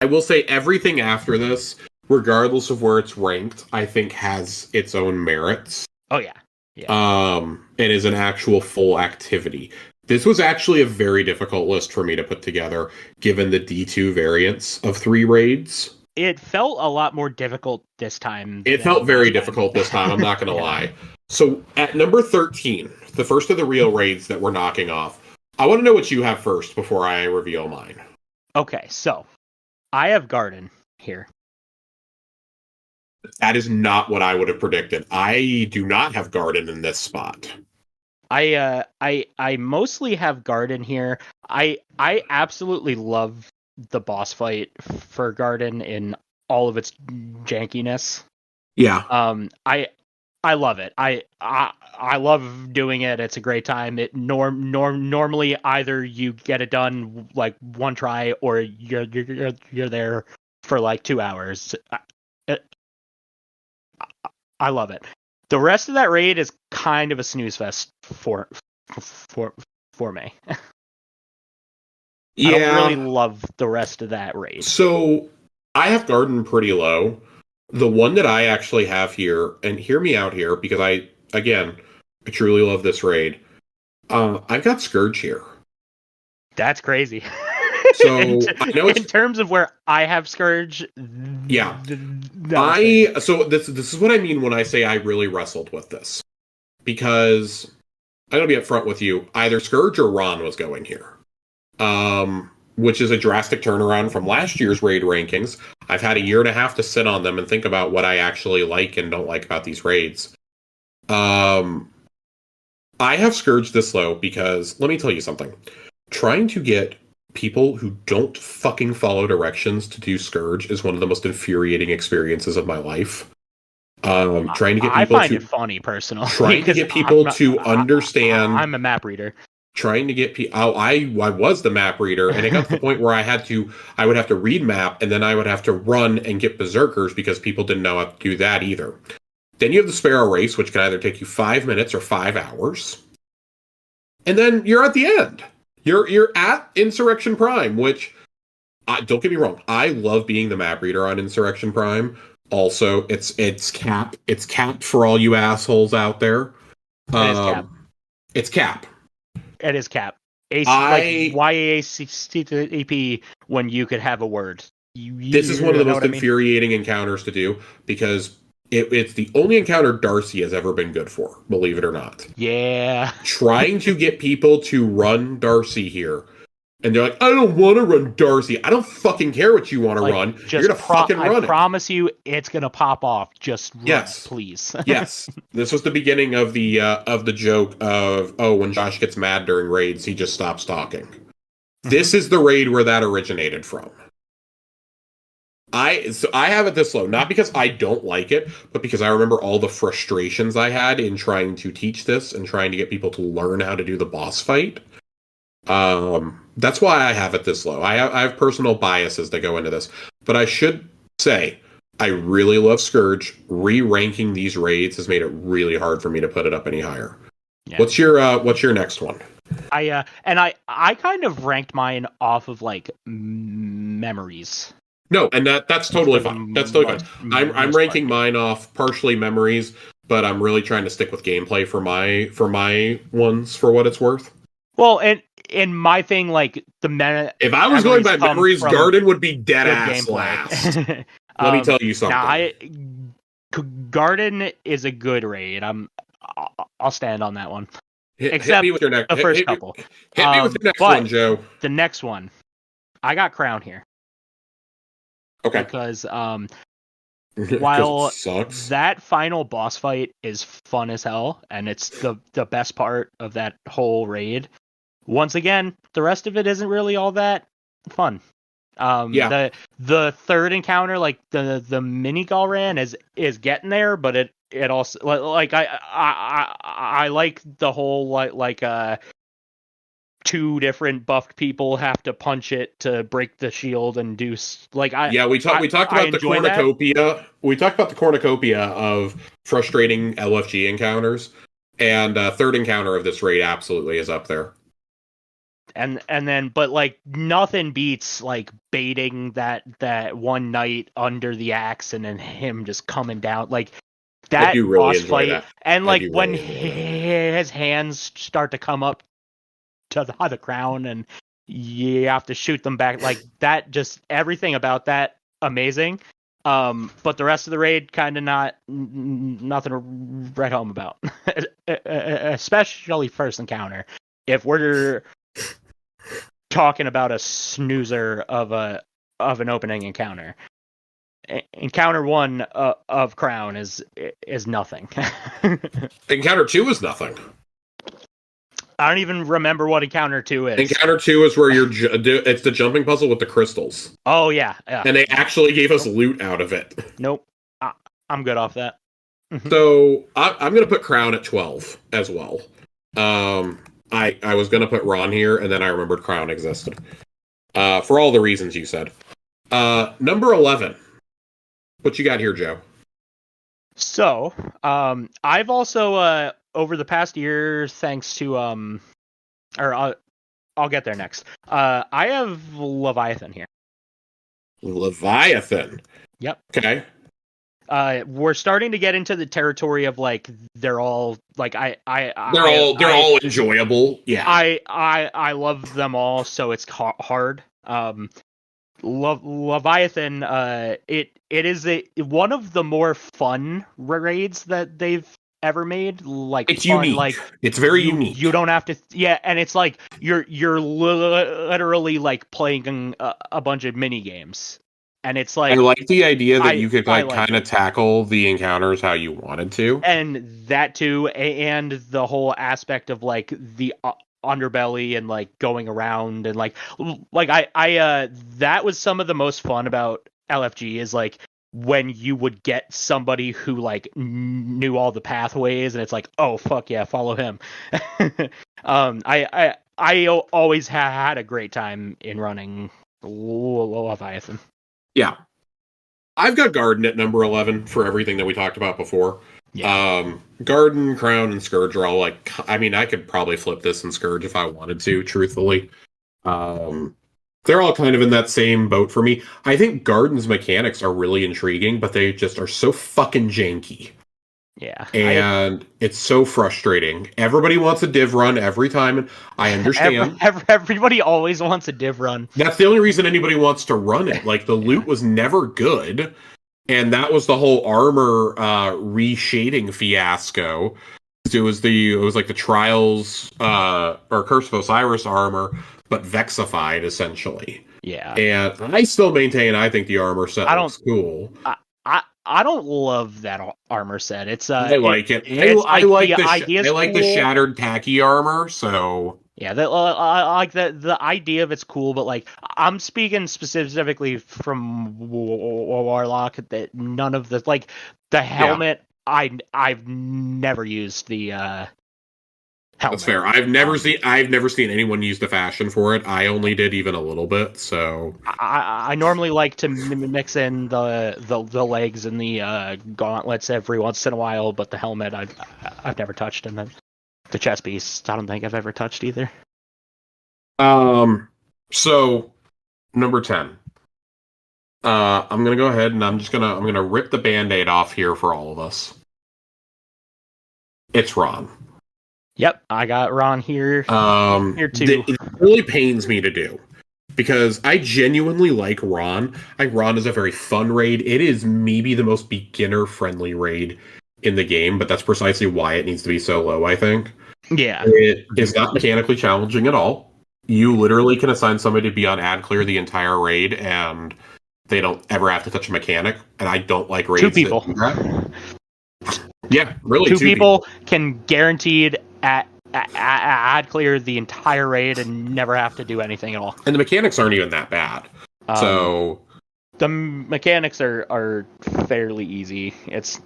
I will say everything after this, regardless of where it's ranked, I think has its own merits. Oh yeah. It is an actual full activity. This was actually a very difficult list for me to put together, given the D2 variants of 3 raids. It felt a lot more difficult this time. It felt very difficult this time, I'm not going to lie. So at number 13, the first of the real raids that we're knocking off, I want to know what you have first before I reveal mine. Okay, so I have Garden here. That is not what I would have predicted. I do not have Garden in this spot. I mostly have Garden here. I absolutely love the boss fight for Garden in all of its jankiness. Yeah. I love it. I love doing it. It's a great time. It normally either you get it done like one try or you're there for like 2 hours. I love it. The rest of that raid is kind of a snooze fest for me. Yeah. I don't really love the rest of that raid. So I have Garden pretty low. The one that I actually have here, and hear me out here, because I truly love this raid. I've got Scourge here. That's crazy. So I know in terms of where I have Scourge, yeah. So this is what I mean when I say I really wrestled with this, because I'm gonna be upfront with you. Either Scourge or Ron was going here, which is a drastic turnaround from last year's raid rankings. I've had a year and a half to sit on them and think about what I actually like and don't like about these raids. I have Scourge this low because let me tell you something. Trying to get people who don't fucking follow directions to do Scourge is one of the most infuriating experiences of my life. Trying to get people I find it funny personally. Trying to get people to understand. I'm a map reader. Trying to get people. I was the map reader, and it got to the point where I would have to read map, and then I would have to run and get berserkers because people didn't know how to do that either. Then you have the Sparrow race, which can either take you 5 minutes or 5 hours, and then you're at the end. You're at Insurrection Prime, which don't get me wrong, I love being the map reader on Insurrection Prime. Also, it's cap. It's capped for all you assholes out there. It's cap. It is cap. YAACP when you could have a word. This is one of the most infuriating encounters to do because it's the only encounter Darcy has ever been good for, believe it or not. Yeah. Trying to get people to run Darcy here. And they're like, I don't want to run Darcy. I don't fucking care what you want to run. You're going to fucking run it. I promise you it's going to pop off. Just run it, please. Yes. This was the beginning of the joke of, when Josh gets mad during raids, he just stops talking. Mm-hmm. This is the raid where that originated from. I have it this low, not because I don't like it, but because I remember all the frustrations I had in trying to teach this and trying to get people to learn how to do the boss fight. That's why I have it this low. I have personal biases that go into this, but I should say I really love Scourge. Re-ranking these raids has made it really hard for me to put it up any higher. Yeah. What's your next one? I kind of ranked mine off of like memories. No, and that's totally fine. That's totally fine. I'm ranking mine off partially memories, but I'm really trying to stick with gameplay for my ones for what it's worth. Well, and my thing, like if I was going by memories, Garden would be dead ass last. Let me tell you something. Garden is a good raid. I'll stand on that one. Except hit me with your next, the first couple. Hit me with the next one, Joe. The next one, I got Crown here. Okay. Because while that final boss fight is fun as hell, and it's the best part of that whole raid, once again, the rest of it isn't really all that fun. The third encounter, like the mini Galran is getting there, but it also like I like the whole like two different buffed people have to punch it to break the shield and do we talked about the cornucopia. That. We talked about the cornucopia of frustrating LFG encounters, and third encounter of this raid absolutely is up there. And then but like nothing beats like baiting that one knight under the axe and then him just coming down like that boss fight that. And like when his hands start to come up to the crown, and you have to shoot them back. Like that, just everything about that amazing. But the rest of the raid kind of nothing to write home about, especially first encounter. If we're talking about a snoozer of an opening encounter, encounter 1 of Crown is nothing. Encounter 2 is nothing. I don't even remember what encounter 2 is. Encounter 2 is where it's the jumping puzzle with the crystals. Oh yeah. And they actually gave us loot out of it. Nope. I'm good off that. So I'm going to put Crown at 12 as well. I was going to put Ron here, and then I remembered Crown existed. For all the reasons you said. Number 11. What you got here, Joe? So, I've also, over the past year, thanks to, I'll get there next. I have Leviathan here. Leviathan? Yep. Okay. We're starting to get into the territory of, like, they're all, like, they're all enjoyable. Yeah. I love them all, so it's hard. Leviathan, it is one of the more fun raids that they've ever made. Like it's fun, unique. Like it's very unique. You don't have to, and it's like you're literally like playing a bunch of mini games, and it's like I like the idea that you could like kind of tackle the encounters how you wanted to, and that too, and the whole aspect of like the underbelly and like going around and like I that was some of the most fun about LFG is like when you would get somebody who like knew all the pathways and it's like, oh fuck yeah, follow him. I always had a great time in running Leviathan. Yeah, I've got Garden at number 11 for everything that we talked about before. Yeah. Garden, Crown, and Scourge are all like, I mean, I could probably flip this in Scourge if I wanted to, truthfully. They're all kind of in that same boat for me. I think Garden's mechanics are really intriguing, but they just are so fucking janky. Yeah. And it's so frustrating. Everybody wants a div run every time, and I understand. Everybody always wants a div run. That's the only reason anybody wants to run it. Like, the loot was never good. And that was the whole armor reshading fiasco. It was like the Trials or Curse of Osiris armor, but vexified essentially. Yeah. And I still maintain I think the armor set looks cool. I don't love that armor set. It's I like it. I like the shattered tacky armor. So yeah, I like the idea of it's cool, but like I'm speaking specifically from Warlock that none of the like the helmet. Yeah. I've never used the helmet. That's fair. I've never seen anyone use the fashion for it. I only did even a little bit. So I normally like to mix in the legs and the gauntlets every once in a while, but the helmet I've never touched, and the chest piece I don't think I've ever touched either. So number 10. I'm gonna go ahead and I'm gonna rip the Band-Aid off here for all of us. It's Ron. Yep, I got Ron here. Here too. It really pains me to do because I genuinely like Ron. I think Ron is a very fun raid. It is maybe the most beginner-friendly raid in the game, but that's precisely why it needs to be so low, I think. Yeah. It is not mechanically challenging at all. You literally can assign somebody to be on ad clear the entire raid, and they don't ever have to touch a mechanic. And I don't like raids. 2 people. Yeah, really. 2 people can guaranteed ad clear the entire raid and never have to do anything at all. And the mechanics aren't even that bad. So the mechanics are fairly easy. It's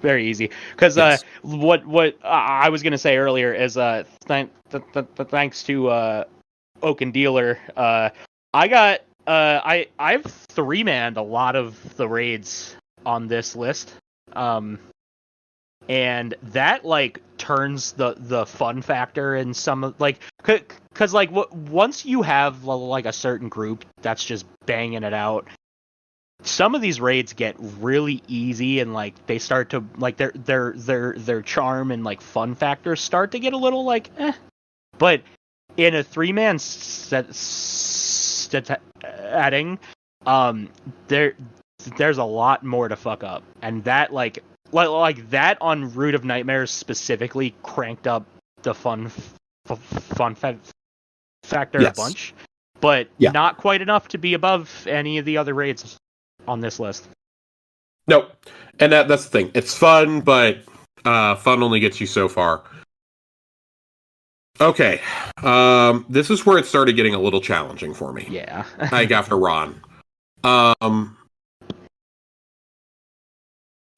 very easy because yes. What I was gonna say earlier is thanks to Oaken Dealer, I've 3-manned a lot of the raids on this list, and that like turns the fun factor in some of like because like once you have like a certain group that's just banging it out, some of these raids get really easy, and like they start to like their charm and like fun factors start to get a little like but in a 3-man setting, there's a lot more to fuck up, and that like that on Root of Nightmares specifically cranked up the fun factor a bunch, but not quite enough to be above any of the other raids on this list. Nope. And that's the thing. It's fun, but fun only gets you so far. Okay. This is where it started getting a little challenging for me. Yeah. Like after Ron.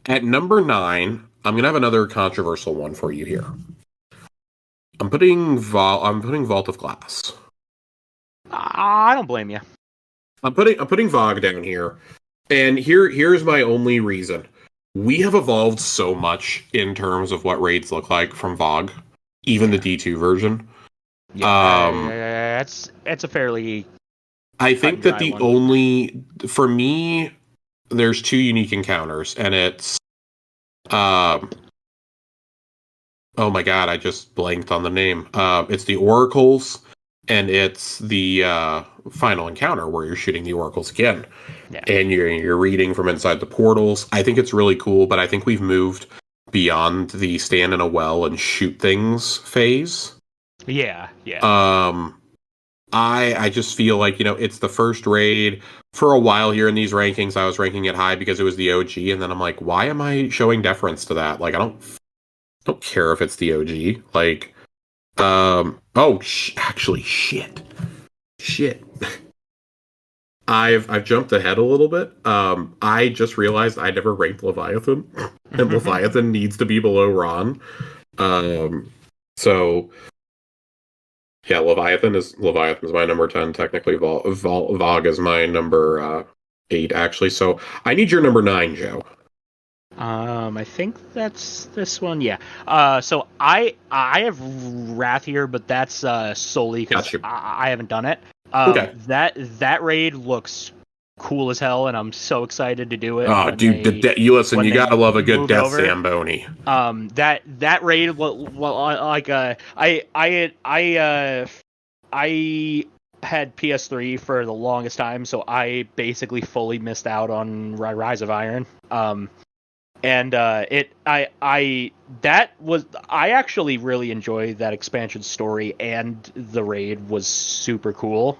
At number 9, I'm gonna have another controversial one for you here. I'm putting Vault of Glass. I don't blame you. I'm putting Vogue down here. And here's my only reason. We have evolved so much in terms of what raids look like from Vogue, even the D2 version. Yeah, it's a fairly. I think that the only, for me, there's 2 unique encounters, and it's, oh my god, I just blanked on the name. It's the Oracles, and it's the final encounter where you're shooting the Oracles again. Yeah. And you're reading from inside the portals. I think it's really cool, but I think we've moved beyond the stand in a well and shoot things phase. Yeah. I just feel like, it's the first raid. For a while here in these rankings, I was ranking it high because it was the OG, and then I'm like, why am I showing deference to that? Like, I don't care if it's the OG. Like, actually, shit. I've jumped ahead a little bit. I just realized I never ranked Leviathan, and Leviathan needs to be below Ron. So yeah, Leviathan is my number 10. Technically, Vogue is my number 8, actually. So I need your number 9, Joe. I think that's this one. Yeah. So I have Wrath here, but that's solely because I haven't done it. Okay. That raid looks cool as hell, and I'm so excited to do it. Oh, dude, you listen. You gotta love a good Death Zamboni. That raid, like I had PS3 for the longest time, so I basically fully missed out on Rise of Iron. And I actually really enjoyed that expansion story, and the raid was super cool.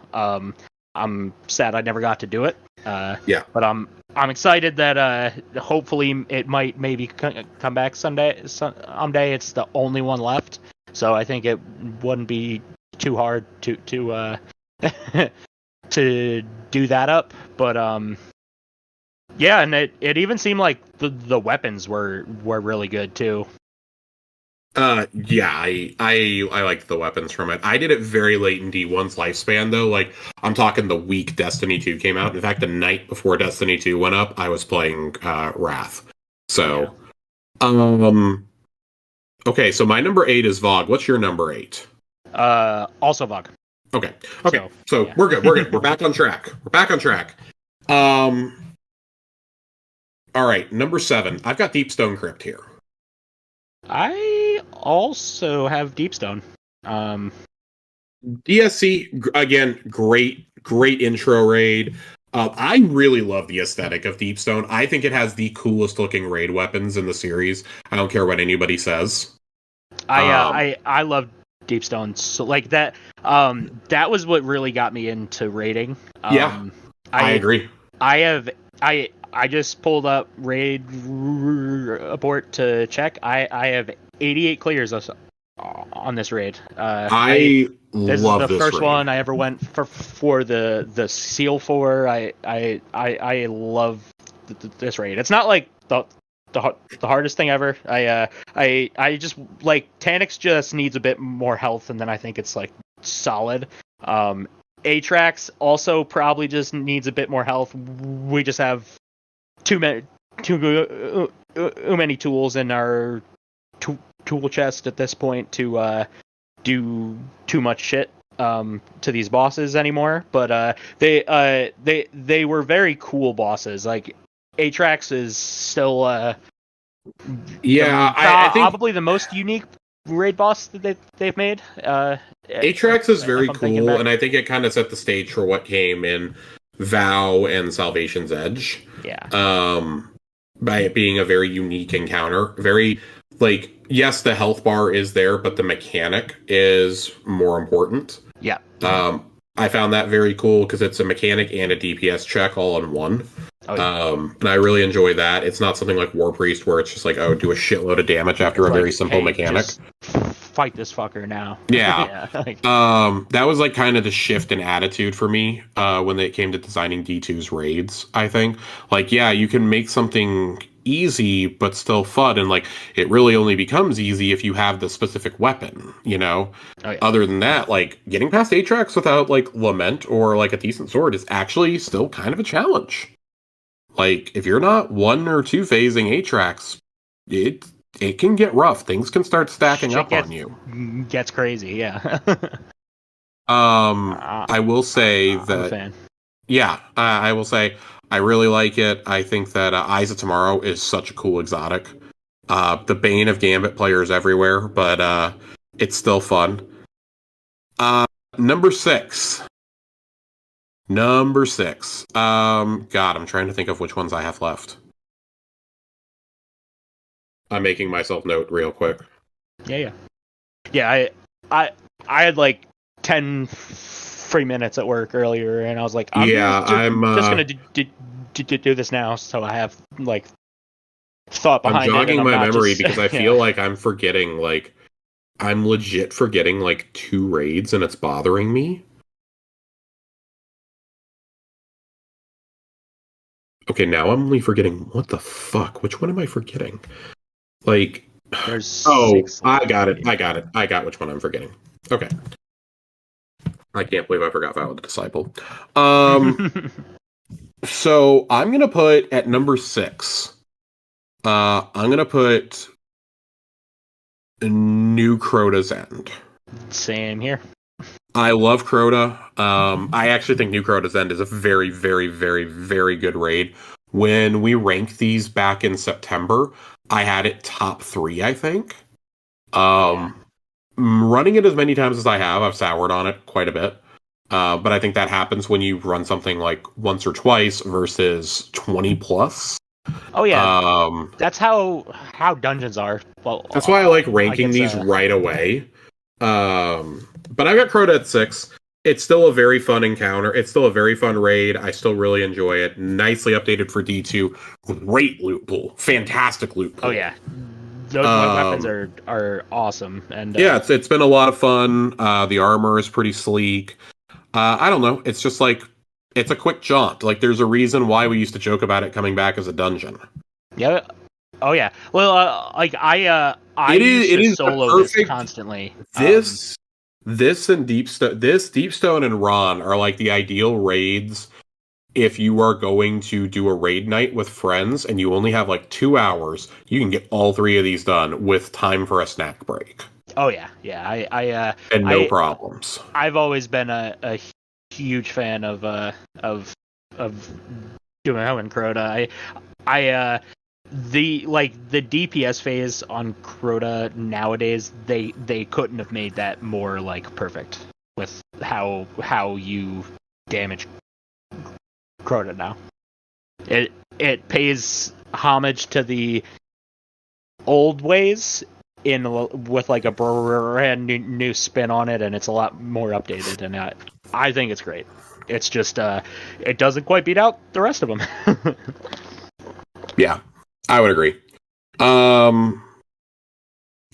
I'm sad I never got to do it. Yeah. But I'm excited that hopefully it might maybe come back someday. It's the only one left, so I think it wouldn't be too hard to to do that up. But yeah, and it even seemed like the weapons were really good too. Yeah, I liked the weapons from it. I did it very late in D1's lifespan, though. Like, I'm talking the week Destiny 2 came out. In fact, the night before Destiny 2 went up, I was playing Wrath. So, yeah. Okay, so my number 8 is Vogue. What's your number 8? Also Vogue. Okay. So yeah. We're good. We're back on track. All right, number 7. I've got Deepstone Crypt here. I also have Deepstone. DSC, again, great intro raid. I really love the aesthetic of Deepstone. I think it has the coolest looking raid weapons in the series. I don't care what anybody says. I love Deepstone. So like that. That was what really got me into raiding. Yeah, I agree. I just pulled up raid report to check. I have 88 clears on this raid. This is the first raid. one I ever went for the seal for. I love this raid. It's not like the hardest thing ever. I just like Taniks just needs a bit more health, and then I think it's like solid. Atrax also probably just needs a bit more health. We just have too many tools in our tool chest at this point to do too much shit. to these bosses anymore, but they were very cool bosses. Like Atrax is still I think probably the most unique raid boss that they've made. Atrax is very cool, and I think it kind of set the stage for what came in Vow and Salvation's Edge. Yeah. By it being a very unique encounter. Very, like, yes, the health bar is there, but the mechanic is more important. Yeah. I found that very cool because it's a mechanic and a DPS check all in one. Oh, yeah. And I really enjoy that. It's not something like War Priest where it's just like, oh, do a shitload of damage after a very simple mechanic. Just fight this fucker now. Yeah. That was like kind of the shift in attitude for me when it came to designing D2's raids, I think. Like, yeah, you can make something easy but still fun, and like it really only becomes easy if you have the specific weapon, you know? Oh, yeah. Other than that, like getting past Atrax without like Lament or like a decent sword is actually still kind of a challenge. Like, if you're not 1 or 2 phasing Atrax, it can get rough. Things can start stacking up on you. Gets crazy, yeah. I will say that. I'm a fan. Yeah, I will say I really like it. I think that Eyes of Tomorrow is such a cool exotic. The bane of Gambit players everywhere, but it's still fun. Number 6. God, I'm trying to think of which ones I have left. I'm making myself note real quick. Yeah. I had like 10 free minutes at work earlier, and I was like, I'm just gonna do this now, so I have like thought behind it. I'm jogging my memory just, because I feel like I'm forgetting, like I'm legit forgetting like 2 raids, and it's bothering me. Okay, now I'm only forgetting. What the fuck? Which one am I forgetting? Like, there's 6. I got it. I got which one I'm forgetting. Okay. I can't believe I forgot Vow of the Disciple. So I'm gonna put at number 6. I'm gonna put New Crota's End. Same here. I love Crota. I actually think New Crota's End is a very, very, very, very good raid. When we ranked these back in September, I had it top 3, I think. Running it as many times as I have, I've soured on it quite a bit. But I think that happens when you run something like once or twice versus 20 plus. Oh yeah, that's how dungeons are. Well, that's why I like ranking these right away. But I got Crota at 6. It's still a very fun encounter. It's still a very fun raid. I still really enjoy it. Nicely updated for D2. Great loot pool. Fantastic loot pool. Oh yeah. Those weapons are awesome. And yeah, it's been a lot of fun. The armor is pretty sleek. I don't know. It's just like, it's a quick jaunt. Like, there's a reason why we used to joke about it coming back as a dungeon. Yeah. Oh yeah. Well, like I it is solo this constantly. This and Deepstone and Ron are like the ideal raids if you are going to do a raid night with friends and you only have like 2 hours. You can get all 3 of these done with time for a snack break. Oh yeah. And no problems. I've always been a huge fan of Duo and Crota. The DPS phase on Crota nowadays, they couldn't have made that more like perfect with how you damage Crota now. It pays homage to the old ways with like a brand new spin on it, and it's a lot more updated, and I think it's great. It's just it doesn't quite beat out the rest of them. Yeah, I would agree. All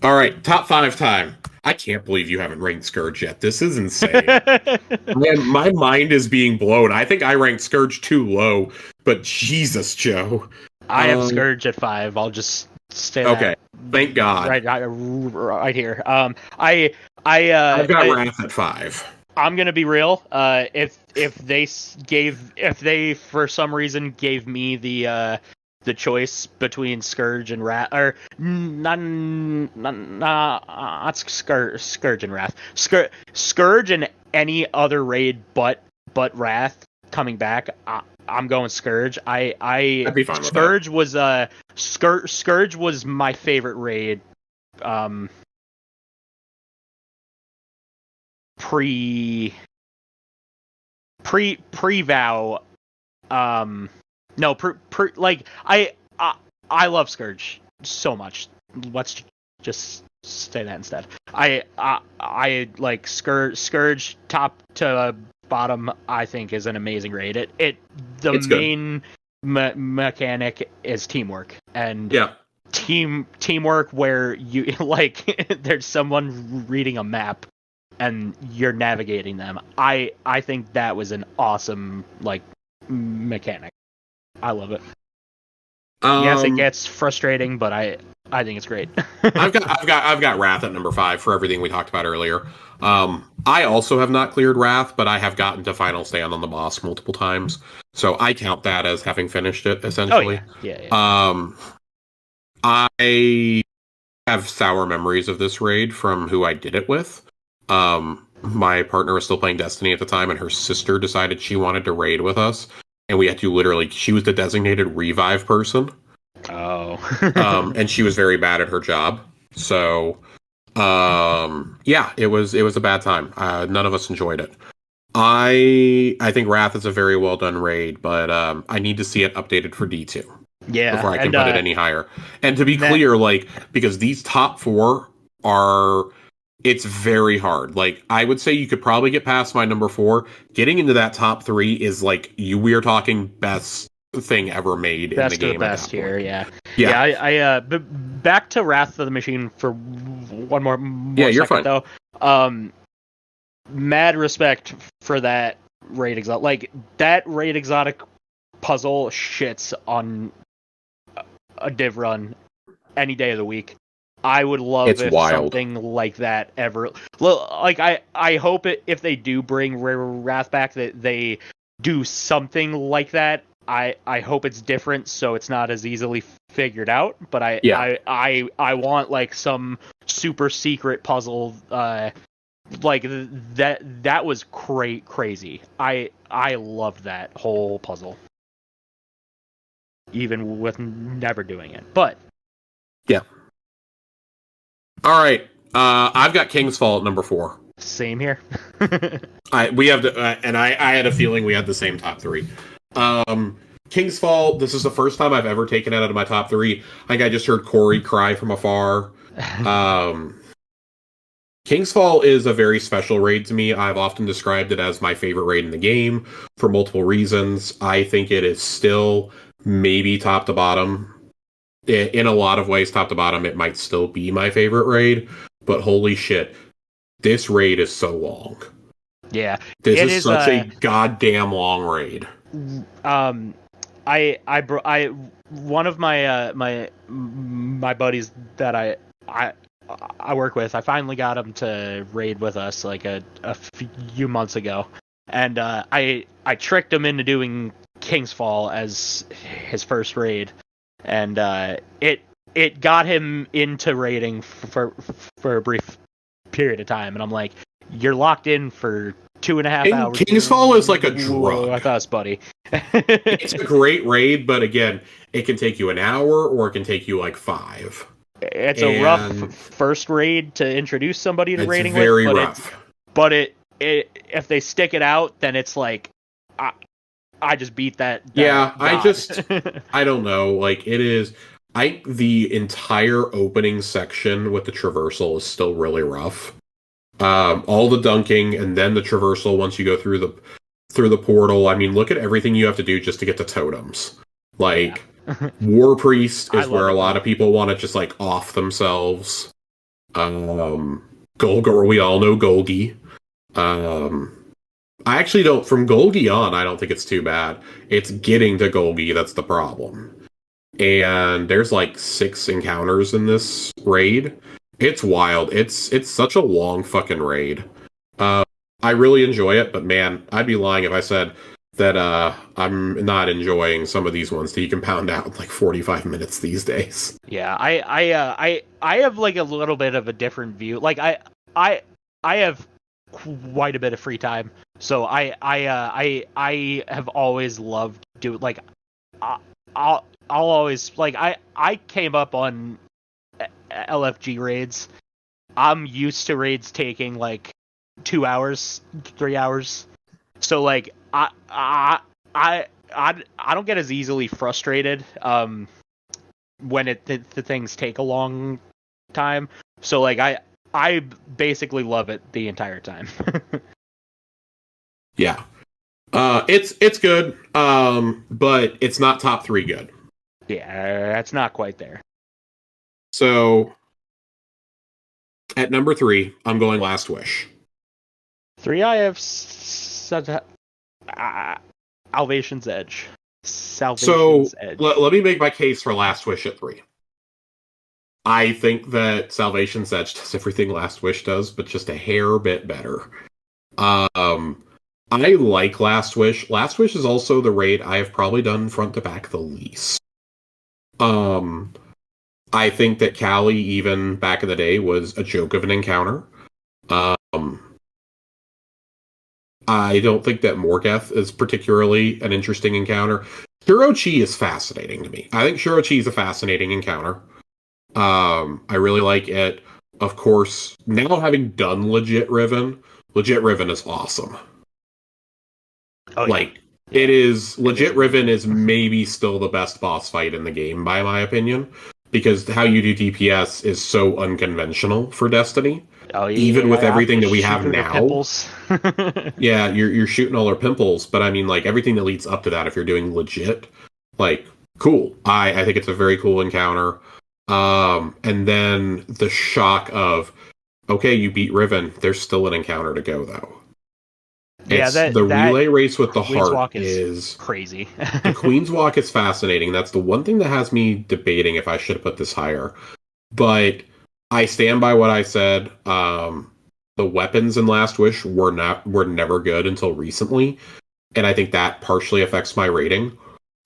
right, top 5 time. I can't believe you haven't ranked Scourge yet. This is insane. Man, my mind is being blown. I think I ranked Scourge too low, but Jesus, Joe. I have Scourge at 5. I'll just stay. Okay, thank God. Right here. I've got Wrath at 5. I'm gonna be real. If they for some reason gave me the choice between Scourge and Wrath, or not Scourge and Wrath, Scourge and any other raid but Wrath coming back, I'm going Scourge. I'd be fine with Scourge that. was Scourge was my favorite raid. Pre vow. No, like I love Scourge so much. Let's just say that instead. I like Scourge top to bottom. I think is an amazing raid. The main mechanic is teamwork, and teamwork where you like there's someone reading a map and you're navigating them. I think that was an awesome like mechanic. I love it. Yes, it gets frustrating, but I think it's great. I've got Wrath at number 5 for everything we talked about earlier. I also have not cleared Wrath, but I have gotten to Final Stand on the boss multiple times, so I count that as having finished it essentially. Oh, yeah. I have sour memories of this raid from who I did it with. My partner was still playing Destiny at the time, and her sister decided she wanted to raid with us, and we had to literally. She was the designated revive person. Oh. And she was very bad at her job. So, yeah, it was a bad time. None of us enjoyed it. I think Wrath is a very well done raid, but I need to see it updated for D2. Yeah, before I can put it any higher. And to be clear, like, because these top 4 are, it's very hard. Like, I would say you could probably get past my number 4. Getting into that top 3 is like we are talking best thing ever made best in the game. Of the best here, yeah. Yeah. But back to Wrath of the Machine for one more you're second, fine. though. Mad respect for that raid exotic. Like, that raid exotic puzzle shits on a div run any day of the week. I would love if something like that ever. Like, I hope if they do bring Wrath back, that they do something like that. I hope it's different, so it's not as easily figured out. But I want like some super secret puzzle. Like that was crazy. I loved that whole puzzle, even with never doing it. But yeah. All right. I've got King's Fall at number 4. Same here. We have and I had a feeling we had the same top 3. King's Fall, this is the first time I've ever taken it out of my top 3. I think I just heard Corey cry from afar. King's Fall is a very special raid to me. I've often described it as my favorite raid in the game for multiple reasons. I think it is still maybe top to bottom. In a lot of ways, top to bottom, it might still be my favorite raid. But holy shit, this raid is so long. Yeah. This is such a goddamn long raid. I one of my buddies that I work with, I finally got him to raid with us like a few months ago, and I tricked him into doing King's Fall as his first raid, and it got him into raiding for a brief period of time, and I'm like, you're locked in for 2.5 hours. King's Fall is like a drug with us, buddy. It's a great raid, but again, it can take you an hour or it can take you like 5. It's a rough first raid to introduce somebody to raiding with. Very rough. But if they stick it out, then it's like I just beat that. Yeah, I don't know. Like, it is. The entire opening section with the traversal is still really rough. All the dunking and then the traversal once you go through the portal. I mean, look at everything you have to do just to get the totems. Like, War Priest is where a lot of people want to just like off themselves. Golgi, we all know Golgi. I actually don't. From Golgi on, I don't think it's too bad. It's getting to Golgi that's the problem. And there's like 6 encounters in this raid. It's wild. It's such a long fucking raid. I really enjoy it, but man, I'd be lying if I said that I'm not enjoying some of these ones that you can pound out in like 45 minutes these days. Yeah, I have like a little bit of a different view. Like I have quite a bit of free time. So I have always loved doing like I'll always like I came up on LFG raids. I'm used to raids taking like 2 hours, 3 hours. So like I don't get as easily frustrated when the things take a long time. So like I basically love it the entire time. Yeah. It's good, but it's not top 3 good. Yeah, that's not quite there. So at number 3, I'm going Last Wish. 3, I have Salvation's Edge. Edge. Let me make my case for Last Wish at 3. I think that Salvation's Edge does everything Last Wish does, but just a hair bit better. I like Last Wish. Last Wish is also the raid I have probably done front to back the least. I think that Callie, even back in the day, was a joke of an encounter. I don't think that Morgeth is particularly an interesting encounter. Shirochi is fascinating to me. I think Shirochi is a fascinating encounter. I really like it. Of course, now having done Legit Riven is awesome. Oh, like, yeah. It is Legit Riven is maybe still the best boss fight in the game, by my opinion, because how you do DPS is so unconventional for Destiny. Oh, yeah, even with everything that we have now. Yeah, you're shooting all our pimples, but I mean, like, everything that leads up to that, if you're doing legit, like, cool. I think it's a very cool encounter. And then the shock of, okay, you beat Riven, there's still an encounter to go, though. Yeah, the relay race with the Queen's heart Walk is crazy. The Queen's Walk is fascinating. That's the one thing that has me debating if I should have put this higher. But I stand by what I said. The weapons in Last Wish were never good until recently, and I think that partially affects my rating.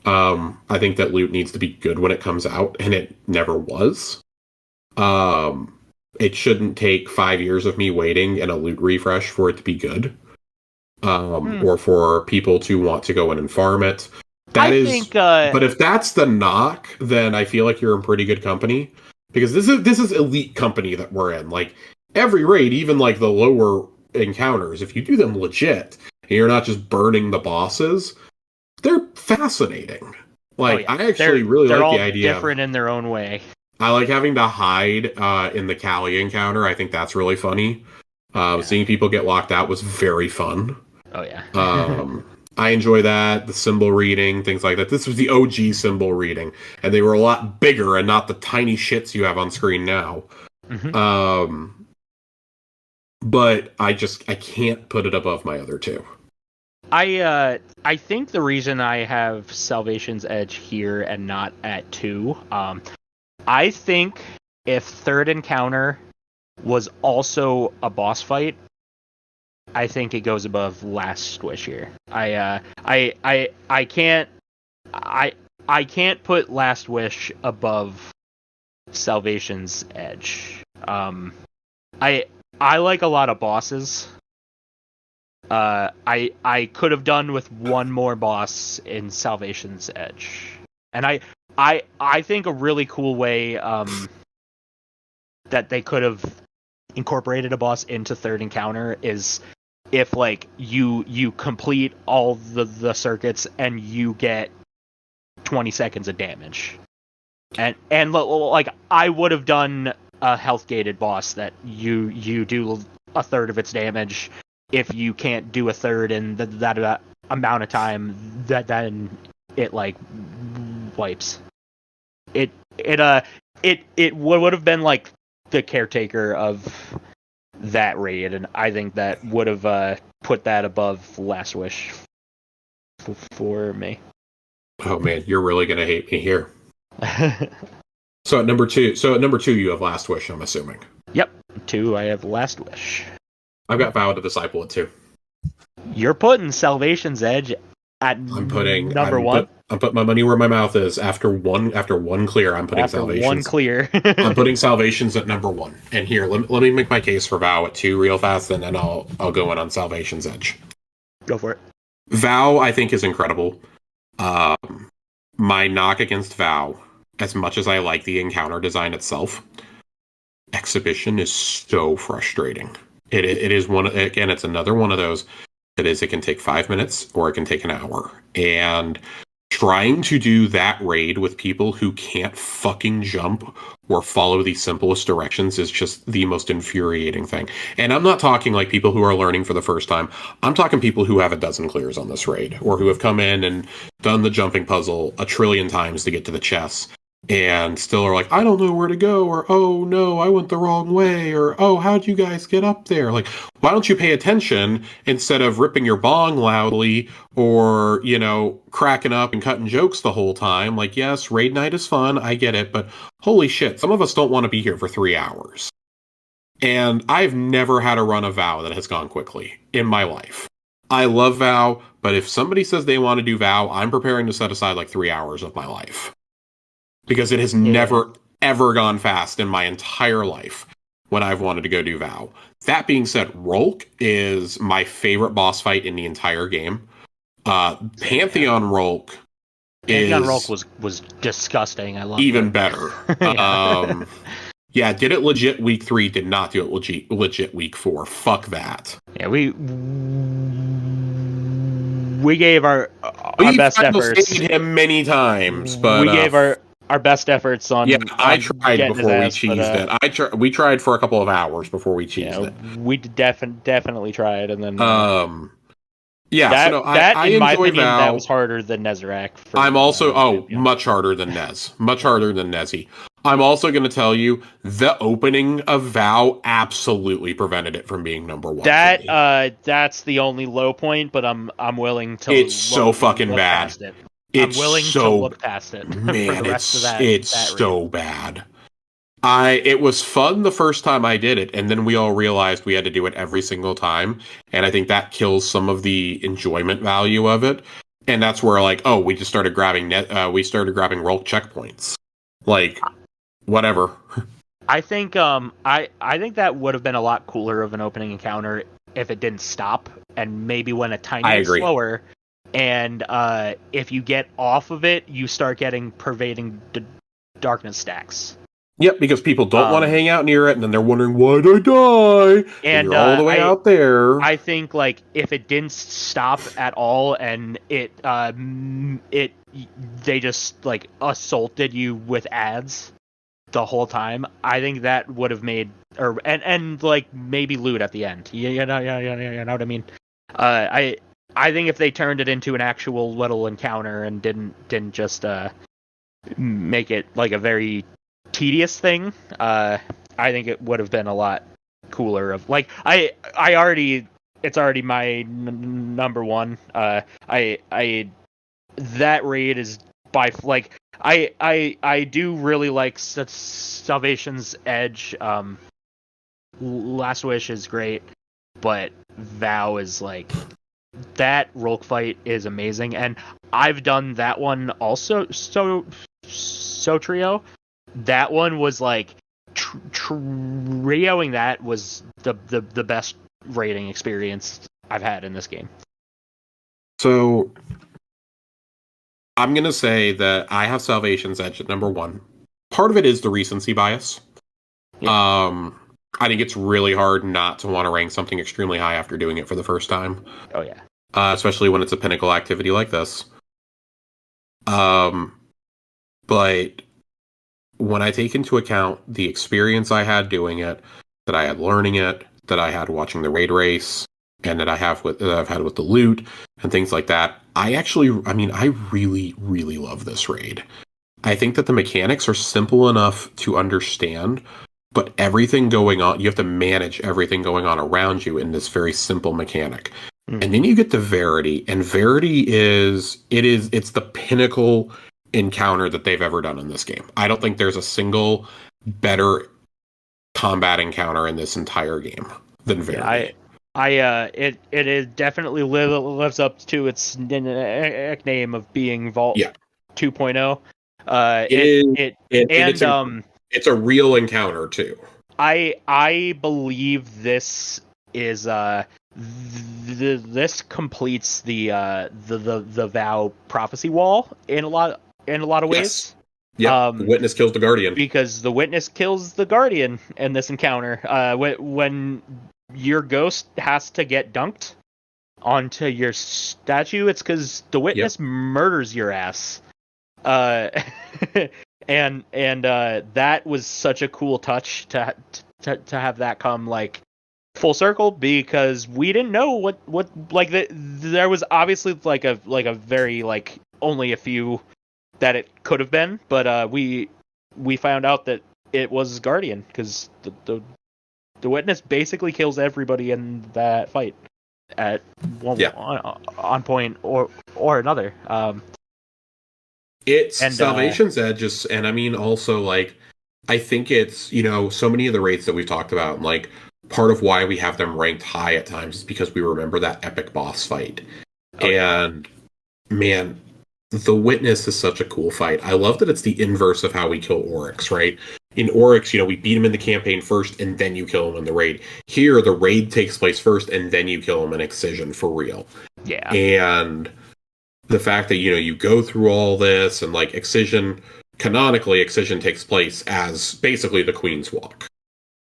I think that loot needs to be good when it comes out, and it never was. It shouldn't take 5 years of me waiting and a loot refresh for it to be good. Or for people to want to go in and farm it. But if that's the knock, then I feel like you're in pretty good company, because this is elite company that we're in. Like, every raid, even like the lower encounters, if you do them legit and you're not just burning the bosses, they're fascinating. Like, I actually really like the idea. They're all different in their own way. I like having to hide in the Callie encounter. I think that's really funny. Seeing people get locked out was very fun. Oh, yeah. I enjoy that, the symbol reading, things like that. This was the OG symbol reading, and they were a lot bigger and not the tiny shits you have on screen now. Mm-hmm. But I can't put it above my other two. I think the reason I have Salvation's Edge here and not at 2, I think if third encounter was also a boss fight, I think it goes above Last Wish here. I can't put Last Wish above Salvation's Edge. I like a lot of bosses. I could have done with one more boss in Salvation's Edge, and I think a really cool way that they could have incorporated a boss into third encounter is if, like, you complete all the circuits and you get 20 seconds of damage, and like, I would have done a health gated boss that you do a third of its damage. If you can't do a third in that amount of time, then it like wipes. It would have been like the caretaker of that raid, and I think that would have put that above Last Wish for me. Oh man, you're really gonna hate me here. So at number two, you have Last Wish, I'm assuming. Yep, 2, I have Last Wish. I've got Vow of the Disciple at 2. You're putting Salvation's Edge at number 1? I'm putting my money where my mouth is. After one clear, I'm putting Salvations. One clear. I'm putting Salvations at number 1. And here, let me make my case for Vow at 2 real fast, and then I'll go in on Salvation's Edge. Go for it. Vow, I think, is incredible. My knock against Vow, as much as I like the encounter design itself, exhibition is so frustrating. It is one, again, it's another one of those that is, it can take 5 minutes or it can take an hour. And trying to do that raid with people who can't fucking jump or follow the simplest directions is just the most infuriating thing. And I'm not talking like people who are learning for the first time. I'm talking people who have a dozen clears on this raid, or who have come in and done the jumping puzzle a trillion times to get to the chests, and still are like, I don't know where to go, or, oh no, I went the wrong way, or, oh, how'd you guys get up there? Like, why don't you pay attention instead of ripping your bong loudly, or, you know, cracking up and cutting jokes the whole time? Like, yes, raid night is fun, I get it, but holy shit, some of us don't want to be here for 3 hours. And I've never had a run of Vow that has gone quickly in my life. I love Vow, but if somebody says they want to do Vow, I'm preparing to set aside like 3 hours of my life. Because it has never, ever gone fast in my entire life when I've wanted to go do Vow. That being said, Rolk is my favorite boss fight in the entire game. Pantheon Rolk was disgusting. I love even better. Yeah, did it legit week 3, did not do it legit week 4. Fuck that. Yeah, we gave our best efforts. We've him many times, but we gave our best efforts on. Yeah, I tried before we cheesed it. We tried for a couple of hours before we cheesed it. We definitely tried, and then yeah. I in my enjoy opinion, Vow. that was harder than Nezarec. I'm also much harder than Nez, much harder than Nezzy. I'm also going to tell you the opening of Vow absolutely prevented it from being number 1. That's the only low point, but I'm willing to. It's so fucking bad. I'm willing to look past it. Man, it's so bad. It was fun the first time I did it, and then we all realized we had to do it every single time, and I think that kills some of the enjoyment value of it. And that's where, like, we just started grabbing roll checkpoints, like whatever. I think I think that would have been a lot cooler of an opening encounter if it didn't stop and maybe went a tiny bit slower. And if you get off of it, you start getting pervading darkness stacks. Yep, because people don't want to hang out near it, and then they're wondering, why'd I die? And you're all the way out there. I think, like, if it didn't stop at all, and they just, like, assaulted you with ads the whole time, I think that would have made, and like, maybe loot at the end. You know what I mean? I think if they turned it into an actual little encounter and didn't just make it like a very tedious thing, I think it would have been a lot cooler. Of like, it's already my number 1. That raid is by like I do really like Salvation's Edge. Last Wish is great, but Vow is like. That Rolk fight is amazing, and I've done that one also. So trio, that one was like trioing. That was the best raiding experience I've had in this game. So I'm gonna say that I have Salvation's Edge at number 1. Part of it is the recency bias. Yeah. I think it's really hard not to want to rank something extremely high after doing it for the first time. Oh, yeah. Especially when it's a pinnacle activity like this. But when I take into account the experience I had doing it, that I had learning it, that I had watching the raid race, and that I've had with the loot and things like that, I really, really love this raid. I think that the mechanics are simple enough to understand, but everything going on, you have to manage everything going on around you in this very simple mechanic. Mm. And then you get to Verity, and Verity it's the pinnacle encounter that they've ever done in this game. I don't think there's a single better combat encounter in this entire game than Verity. It is definitely lives up to its nickname of being Vault Yeah. 2.0. It's a real encounter too. I believe this is this completes the vow prophecy wall in a lot of ways. Yes. Yeah, the witness kills the guardian. Because the witness kills the guardian in this encounter. When your ghost has to get dunked onto your statue, it's because the witness murders your ass. And that was such a cool touch to have that come like full circle, because we didn't know what like there was obviously like a very like only a few that it could have been, but we found out that it was Guardian, because the witness basically kills everybody in that fight at one on point or another. It's Salvation's Edge, and I mean also like I think it's, you know, so many of the raids that we've talked about, and like part of why we have them ranked high at times is because we remember that epic boss fight. And man, the Witness is such a cool fight. I love that it's the inverse of how we kill Oryx, right? In Oryx, you know, we beat him in the campaign first, and then you kill him in the raid. Here, the raid takes place first, and then you kill him in Excision for real. Yeah. And the fact that, you know, you go through all this, and like canonically, Excision takes place as basically the Queen's Walk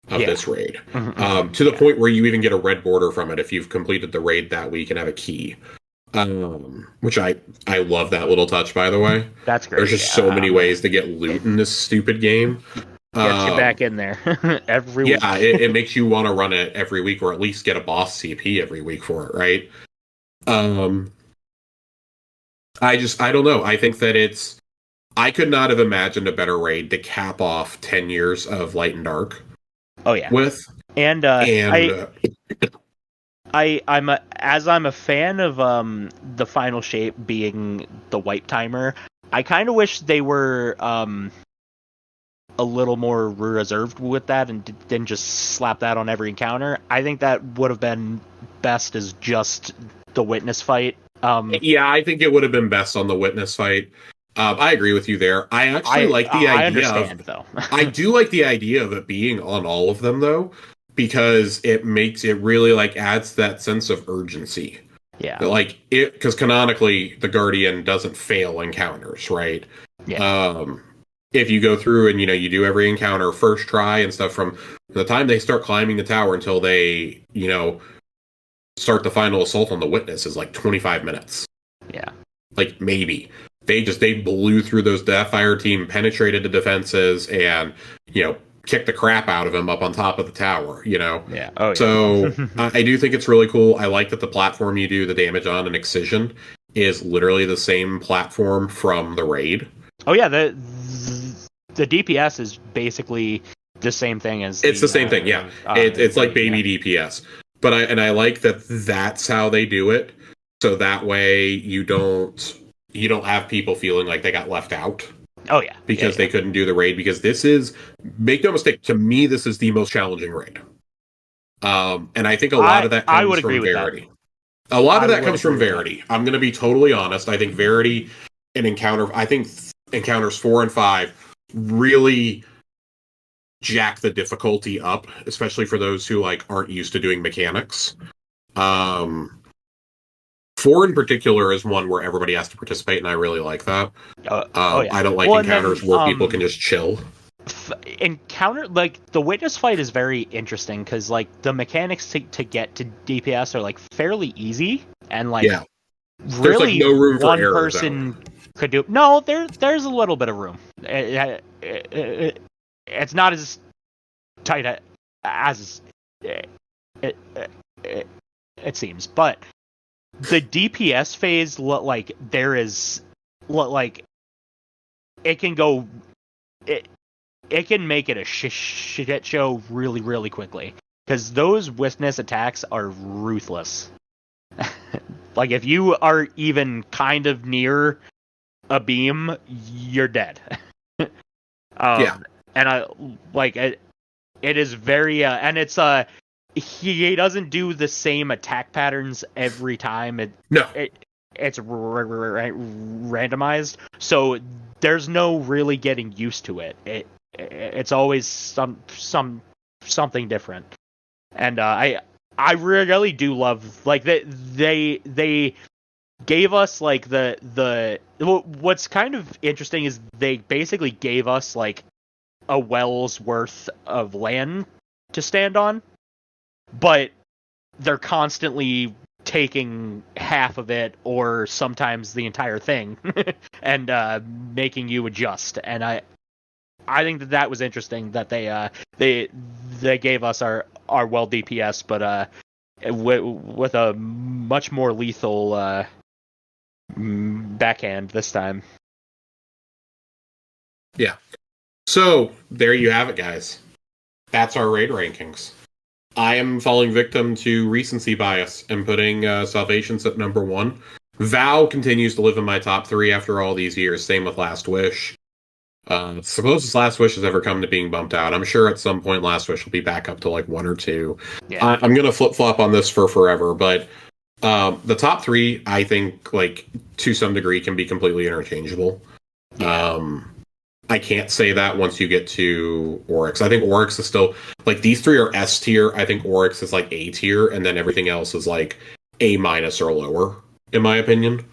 of this raid. To the point where you even get a red border from it if you've completed the raid that week and have a key. Which I love that little touch, by the way. That's great. There's just so many ways to get loot in this stupid game. Gets you back in there every week. Yeah, it makes you want to run it every week, or at least get a boss CP every week for it, right? I don't know. I think that I could not have imagined a better raid to cap off 10 years of Light and Dark. Oh yeah. With I'm a fan of the final shape being the wipe timer. I kind of wish they were a little more reserved with that and didn't just slap that on every encounter. I think that would have been best as just the Witness fight. Yeah, I think it would have been best on the Witness fight. I agree with you there. I actually like the idea. I understand, though. I do like the idea of it being on all of them, though, because it makes it really like adds that sense of urgency. Yeah. Like because canonically the Guardian doesn't fail encounters, right? Yeah. If you go through and, you know, you do every encounter first try and stuff from the time they start climbing the tower until they, you know, start the final assault on the Witness is like 25 minutes. Yeah. Like maybe. They blew through those Deathfire team, penetrated the defenses, and, you know, kicked the crap out of him up on top of the tower, you know? Yeah. Oh, yeah. So I do think it's really cool. I like that the platform you do the damage on in Excision is literally the same platform from the raid. Oh, yeah. The DPS is basically the same thing as... It's the same thing, yeah. It's like baby DPS. But I like that that's how they do it. So that way you don't have people feeling like they got left out. Oh, yeah. Because they couldn't do the raid. Because this is, make no mistake, to me, this is the most challenging raid. And I think a lot of that comes from Verity. A lot of that comes from Verity. I'm going to be totally honest. I think Verity and Encounters 4 and 5 really jack the difficulty up, especially for those who like aren't used to doing mechanics. 4 in particular is one where everybody has to participate, and I really like that. I don't like encounters where people can just chill. Like the Witness fight is very interesting because like the mechanics to get to DPS are like fairly easy, and like there's like no room for one error person zone. Could do. No, there's a little bit of room. It's not as tight as it seems, but the DPS phase, like there is, like it can go, it can make it a shit show really, really quickly because those Witness attacks are ruthless. Like if you are even kind of near a beam, you're dead. And I like it. It is very and it's he doesn't do the same attack patterns every time. It's randomized, so there's no really getting used to it. It's always something different, and I really do love like they gave us like the what's kind of interesting is they basically gave us like a well's worth of land to stand on, but they're constantly taking half of it or sometimes the entire thing and making you adjust. And I think that was interesting that they gave us our well DPS, but with a much more lethal backhand this time. Yeah. So there you have it, guys. That's our raid rankings. I am falling victim to recency bias and putting Salvations at number 1. Vow continues to live in my top 3 after all these years. Same with Last Wish. Suppose this Last Wish has ever come to being bumped out. I'm sure at some point Last Wish will be back up to like 1 or 2. Yeah. I'm going to flip-flop on this for forever, but the top 3, I think, like, to some degree can be completely interchangeable. Yeah. I can't say that once you get to Oryx. I think Oryx is still, like, these 3 are S tier. I think Oryx is like A tier, and then everything else is like A- or lower, in my opinion.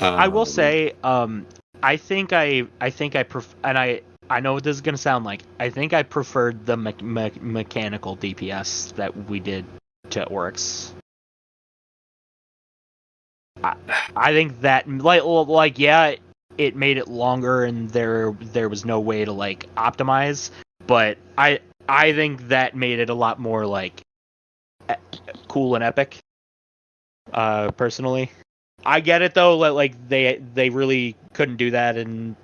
I will say, I think I and I know what this is going to sound like. I think I preferred the mechanical DPS that we did to Oryx. I think that, like, yeah, it made it longer and there was no way to like optimize, but I think that made it a lot more like cool and epic. Personally, I get it though. Like they really couldn't do that in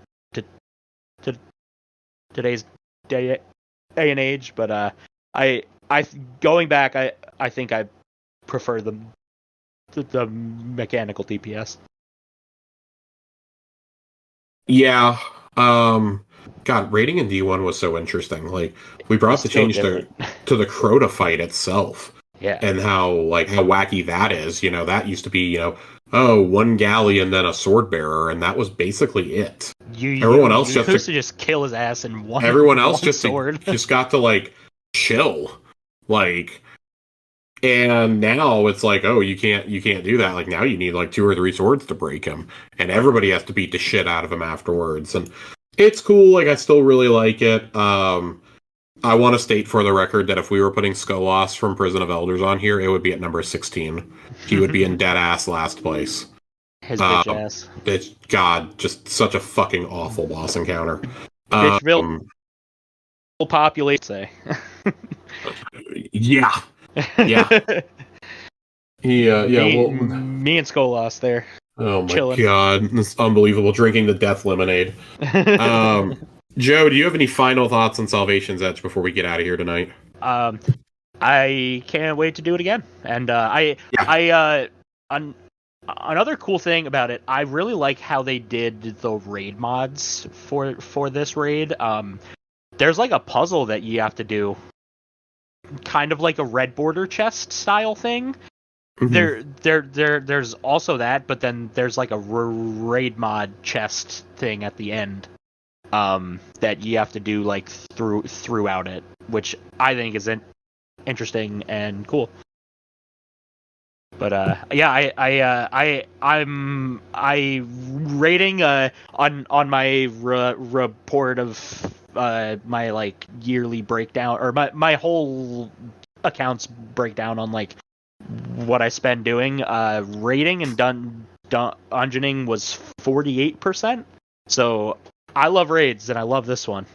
today's day and age. But I going back, I think I prefer the mechanical DPS. Yeah. God, raiding in D1 was so interesting. Like, we brought the change to the Crota fight itself. Yeah. And how wacky that is. You know, that used to be, one galley and then a sword bearer, and that was basically it. Everyone else used to just kill his ass in one. Everyone else just got to like chill. Like, and now it's like, oh, you can't do that. Like, now you need like 2 or 3 swords to break him, and everybody has to beat the shit out of him afterwards. And it's cool. Like, I still really like it. I want to state for the record that if we were putting Skolas from Prison of Elders on here, it would be at number 16. He would be in dead ass last place. His bitch ass. It's, God, just such a fucking awful boss encounter. Bitchville populate, say. Yeah. Yeah. Me and Skolas there. Oh my God. It's unbelievable. Drinking the death lemonade. Joe, do you have any final thoughts on Salvation's Edge before we get out of here tonight? I can't wait to do it again. And another cool thing about it, I really like how they did the raid mods for this raid. There's like a puzzle that you have to do, kind of like a red border chest style thing. Mm-hmm. There's also that, but then there's like a raid mod chest thing at the end. That you have to do like throughout it, which I think is interesting and cool. But I'm rating on my report of my like yearly breakdown, or my whole accounts breakdown on like what I spend doing. Rating and dungeoning was 48%. So I love raids, and I love this one.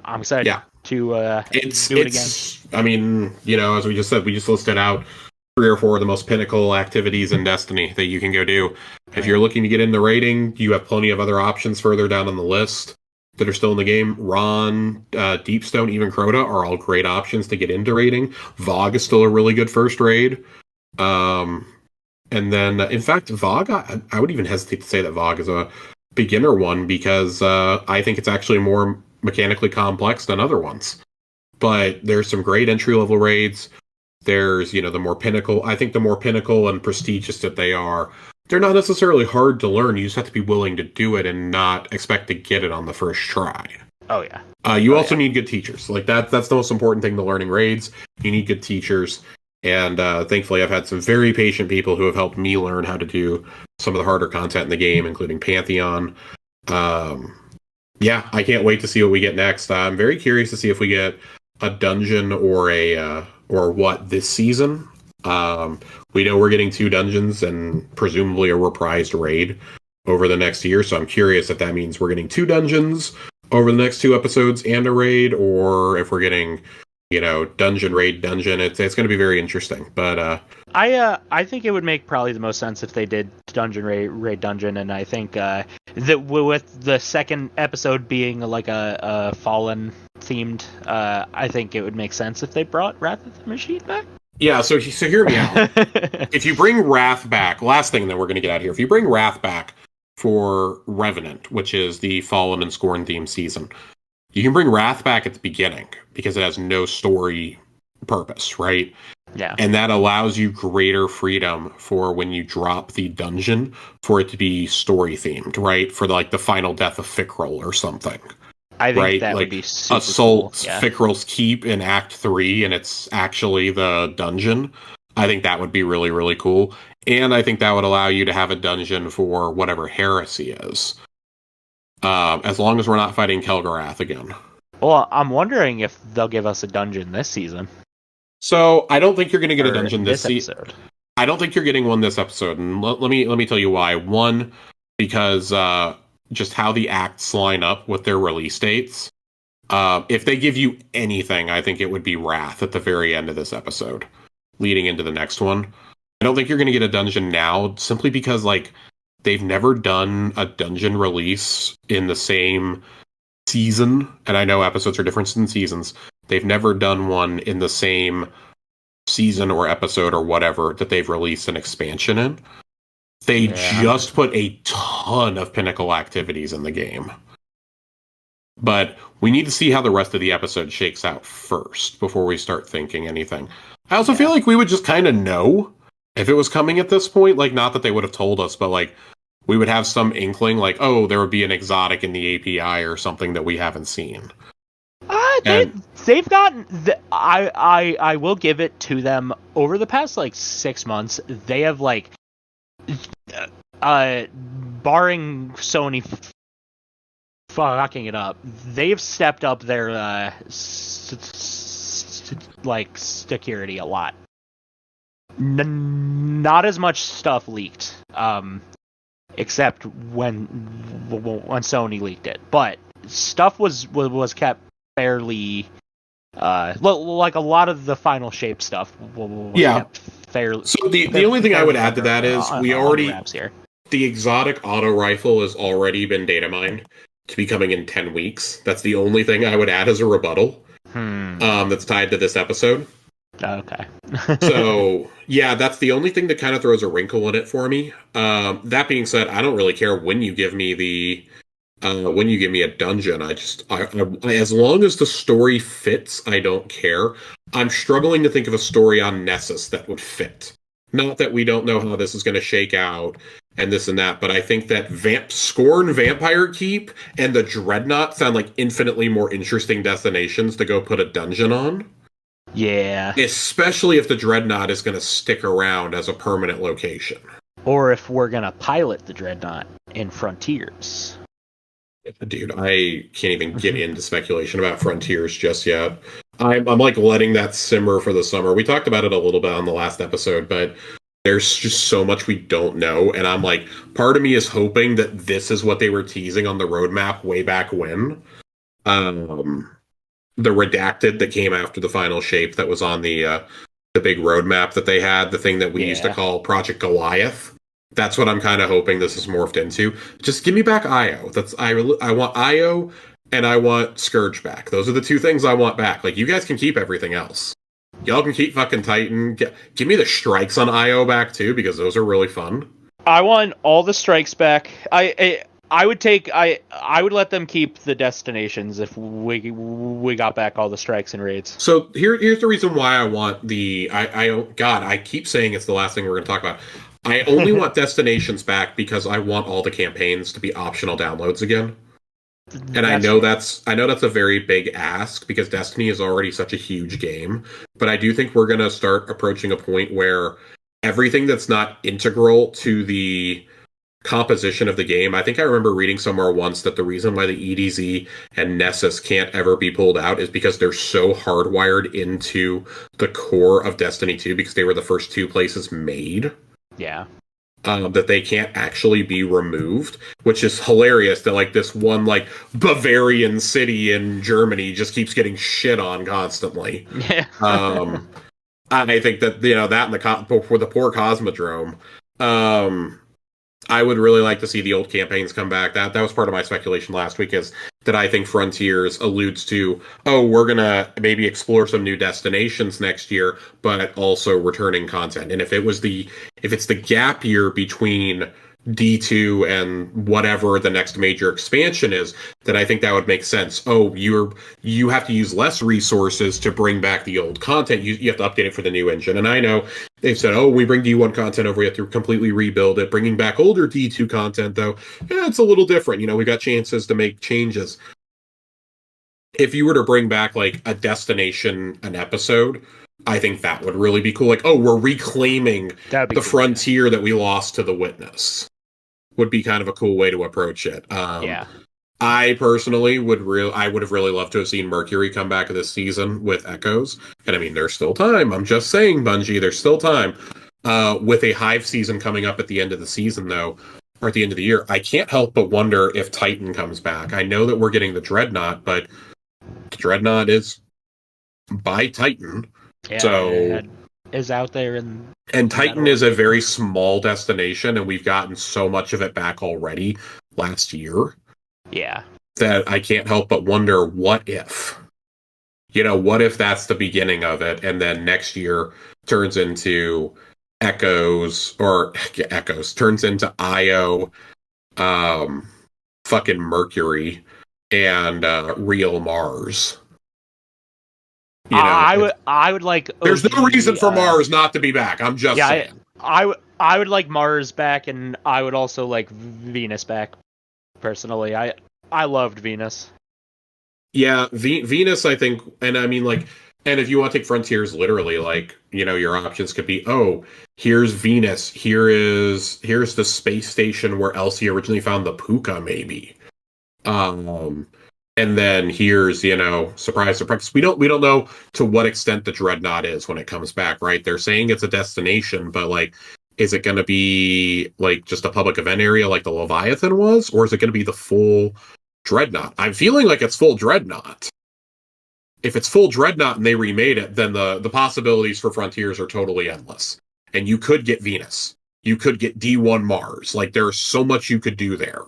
I'm excited to do it again. I mean, as we just said, we just listed out 3 or 4 of the most pinnacle activities in Destiny that you can go do. Right. If you're looking to get into raiding, you have plenty of other options further down on the list that are still in the game. Ron, Deepstone, even Crota are all great options to get into raiding. Vogue is still a really good first raid. And then, in fact, Vogue, I would even hesitate to say that Vogue is a beginner one, because I think it's actually more mechanically complex than other ones. But there's some great entry-level raids. There's, the more pinnacle. I think the more pinnacle and prestigious that they are, they're not necessarily hard to learn. You just have to be willing to do it and not expect to get it on the first try. Oh, yeah. You also need good teachers. Like that's the most important thing to learning raids. You need good teachers. And thankfully, I've had some very patient people who have helped me learn how to do some of the harder content in the game, including Pantheon. Yeah, I can't wait to see what we get next. I'm very curious to see if we get a dungeon or what this season. We know we're getting 2 dungeons and presumably a reprised raid over the next year. So I'm curious if that means we're getting 2 dungeons over the next 2 episodes and a raid, or if we're getting, dungeon, raid, dungeon. It's going to be very interesting. But I think it would make probably the most sense if they did dungeon, raid, dungeon, and I think that with the second episode being like a Fallen themed, I think it would make sense if they brought Wrath of the Machine back. Yeah, so hear me out. If you bring Wrath back, last thing that we're going to get out here, if you bring Wrath back for Revenant, which is the Fallen and Scorn themed season, you can bring Wrath back at the beginning because it has no story purpose, right? Yeah. And that allows you greater freedom for when you drop the dungeon for it to be story themed, right? For the final death of Fickrel or something. I think that would be super Assault cool. Yeah. Fickrel's Keep in Act 3 and it's actually the dungeon. I think that would be really, really cool. And I think that would allow you to have a dungeon for whatever heresy is. As long as we're not fighting Kelgarath again. Well, I'm wondering if they'll give us a dungeon this season. So I don't think you're going to get a dungeon this episode. I don't think you're getting one this episode, and let me tell you why. One, because just how the acts line up with their release dates. If they give you anything, I think it would be Wrath at the very end of this episode, leading into the next one. I don't think you're going to get a dungeon now, simply because they've never done a dungeon release in the same season, and I know episodes are different than seasons. They've never done one in the same season or episode or whatever that they've released an expansion in. They just put a ton of pinnacle activities in the game. But we need to see how the rest of the episode shakes out first before we start thinking anything. I also feel like we would just kind of know if it was coming at this point. Not that they would have told us, but we would have some inkling, there would be an exotic in the API or something that we haven't seen. They've gotten. I will give it to them over the past 6 months. They have barring Sony fucking it up, they've stepped up their security a lot. Not as much stuff leaked, except when Sony leaked it, but stuff was kept fairly a lot of the Final Shape stuff was kept fairly. So the only thing I would add to that is the exotic auto rifle has already been data mined to be coming in 10 weeks. That's the only thing I would add as a rebuttal. That's tied to this episode. Okay. So yeah, that's the only thing that kind of throws a wrinkle in it for me. That being said, I don't really care when you give me a dungeon. I as long as the story fits, I don't care. I'm struggling to think of a story on Nessus that would fit. Not that we don't know how this is going to shake out and this and that, but I think that Scorn Vampire Keep and the Dreadnought sound like infinitely more interesting destinations to go put a dungeon on. Yeah. Especially if the Dreadnought is going to stick around as a permanent location. Or if we're going to pilot the Dreadnought in Frontiers. Dude, I can't even get into speculation about Frontiers just yet. I'm letting that simmer for the summer. We talked about it a little bit on the last episode, but there's just so much we don't know. And I'm part of me is hoping that this is what they were teasing on the roadmap way back when. The redacted that came after the Final Shape that was on the big roadmap that they had, the thing that we used to call Project Goliath. That's what I'm kind of hoping this is morphed into. Just give me back IO. I want IO and I want Scourge back. Those are the two things I want back. You guys can keep everything else. Y'all can keep fucking Titan. Give me the strikes on IO back too, because those are really fun. I want all the strikes back. I I would let them keep the destinations if we got back all the strikes and raids. So here's the reason why I want I keep saying it's the last thing we're going to talk about. I only want destinations back because I want all the campaigns to be optional downloads again. And I know that's a very big ask because Destiny is already such a huge game, but I do think we're going to start approaching a point where everything that's not integral to the composition of the game. I think I remember reading somewhere once that the reason why the EDZ and Nessus can't ever be pulled out is because they're so hardwired into the core of Destiny 2 because they were the first two places made. Yeah. That they can't actually be removed, which is hilarious that like this one like Bavarian city in Germany just keeps getting shit on constantly. Yeah. I think that that and for the poor Cosmodrome. I would really like to see the old campaigns come back. That was part of my speculation last week, is that I think Frontiers alludes to, we're gonna maybe explore some new destinations next year, but also returning content. And if it's the gap year between D2 and whatever the next major expansion is, then I think that would make sense. You have to use less resources to bring back the old content. You have to update it for the new engine. And I know they've said, we bring D1 content over, we have to completely rebuild it. Bringing back older D2 content, though, it's a little different. We got chances to make changes. If you were to bring back like a destination, an episode, I think that would really be cool. Like, we're reclaiming the frontier that we lost to the Witness. Would be kind of a cool way to approach it. Yeah. I personally would have really loved to have seen Mercury come back this season with Echoes. And I mean, there's still time. I'm just saying, Bungie, there's still time. With a Hive season coming up at the end of the season, though, or at the end of the year, I can't help but wonder if Titan comes back. I know that we're getting the Dreadnought, but the Dreadnought is by Titan. Yeah, so it is out there and Titan is a very small destination, and we've gotten so much of it back already last year. Yeah. That I can't help but wonder, what if? What if that's the beginning of it, and then next year turns into Echoes, turns into Io, fucking Mercury, and real Mars. I would like. There's no reason for Mars not to be back. I'm just saying. I would like Mars back, and I would also like Venus back. Personally, I loved Venus. Yeah, Venus, I think, and I mean, like, and if you want to take Frontiers literally, like, your options could be, here's Venus, here's the space station where Elsie originally found the Puka, maybe. And then here's, surprise, surprise. We don't know to what extent the Dreadnought is when it comes back, right? They're saying it's a destination, but like, is it going to be like just a public event area like the Leviathan was, or is it going to be the full Dreadnought? I'm feeling like it's full Dreadnought. If it's full Dreadnought and they remade it, then the possibilities for Frontiers are totally endless. And you could get Venus. You could get D1 Mars. Like, there's so much you could do there.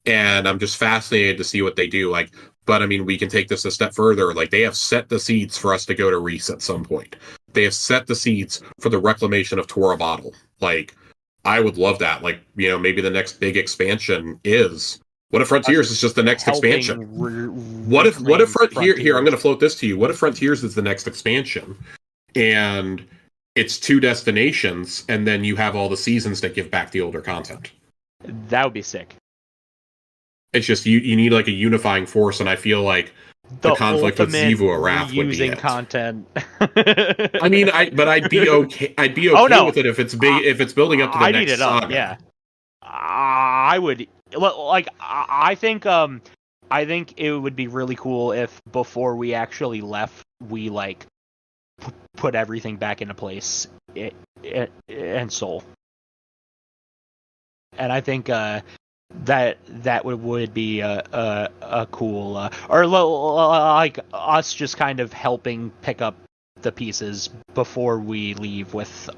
And I'm just fascinated to see what they do. Like, but I mean, we can take this a step further. Like, they have set the seeds for us to go to Reese at some point. They have set the seeds for the reclamation of Tora Bottle. Like, I would love that. Like, maybe the next big expansion is, what if Frontiers is just the next expansion? What if Frontiers? Here, I'm going to float this to you. What if Frontiers is the next expansion, and it's 2 destinations, and then you have all the seasons that give back the older content? That would be sick. It's just you need like a unifying force, and I feel like the conflict with Xivu Arath would be it. Content. I mean, I'd be okay. I'd be okay with it if it's big. If it's building up to the next saga. Yeah, I would like. I think it would be really cool if before we actually left, we like put everything back into place in Seoul. And I think that would be a cool or like us just kind of helping pick up the pieces before we leave with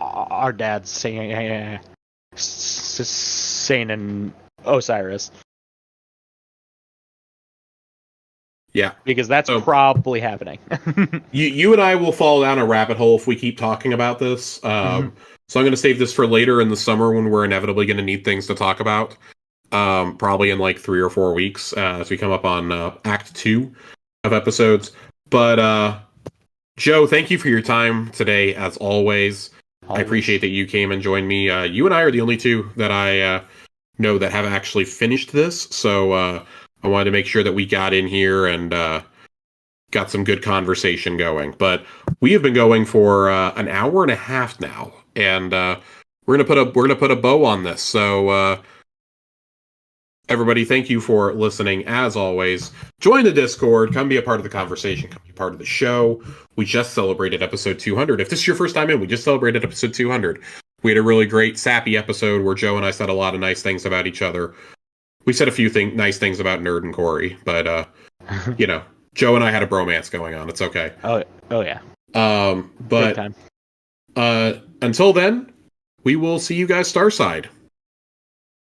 our dads saying Sane and Osiris. Yeah, because that's probably happening. you and I will fall down a rabbit hole if we keep talking about this. So I'm going to save this for later in the summer when we're inevitably going to need things to talk about. Probably in like 3 or 4 weeks as we come up on Act 2 of episodes. But Joe, thank you for your time today, as always. I appreciate that you came and joined me. You and I are the only two that I know that have actually finished this, so I wanted to make sure that we got in here and got some good conversation going. But we have been going for an hour and a half now, and we're gonna put a bow on this. So everybody, thank you for listening. As always, join the Discord, come be a part of the conversation, come be a part of the show. We just celebrated episode 200. If this is your first time in, we just celebrated episode 200. We had a really great, sappy episode where Joe and I said a lot of nice things about each other. We said a few nice things about Nerd and Corey, but, you know, Joe and I had a bromance going on. It's okay. Oh yeah. But until then, we will see you guys Starside.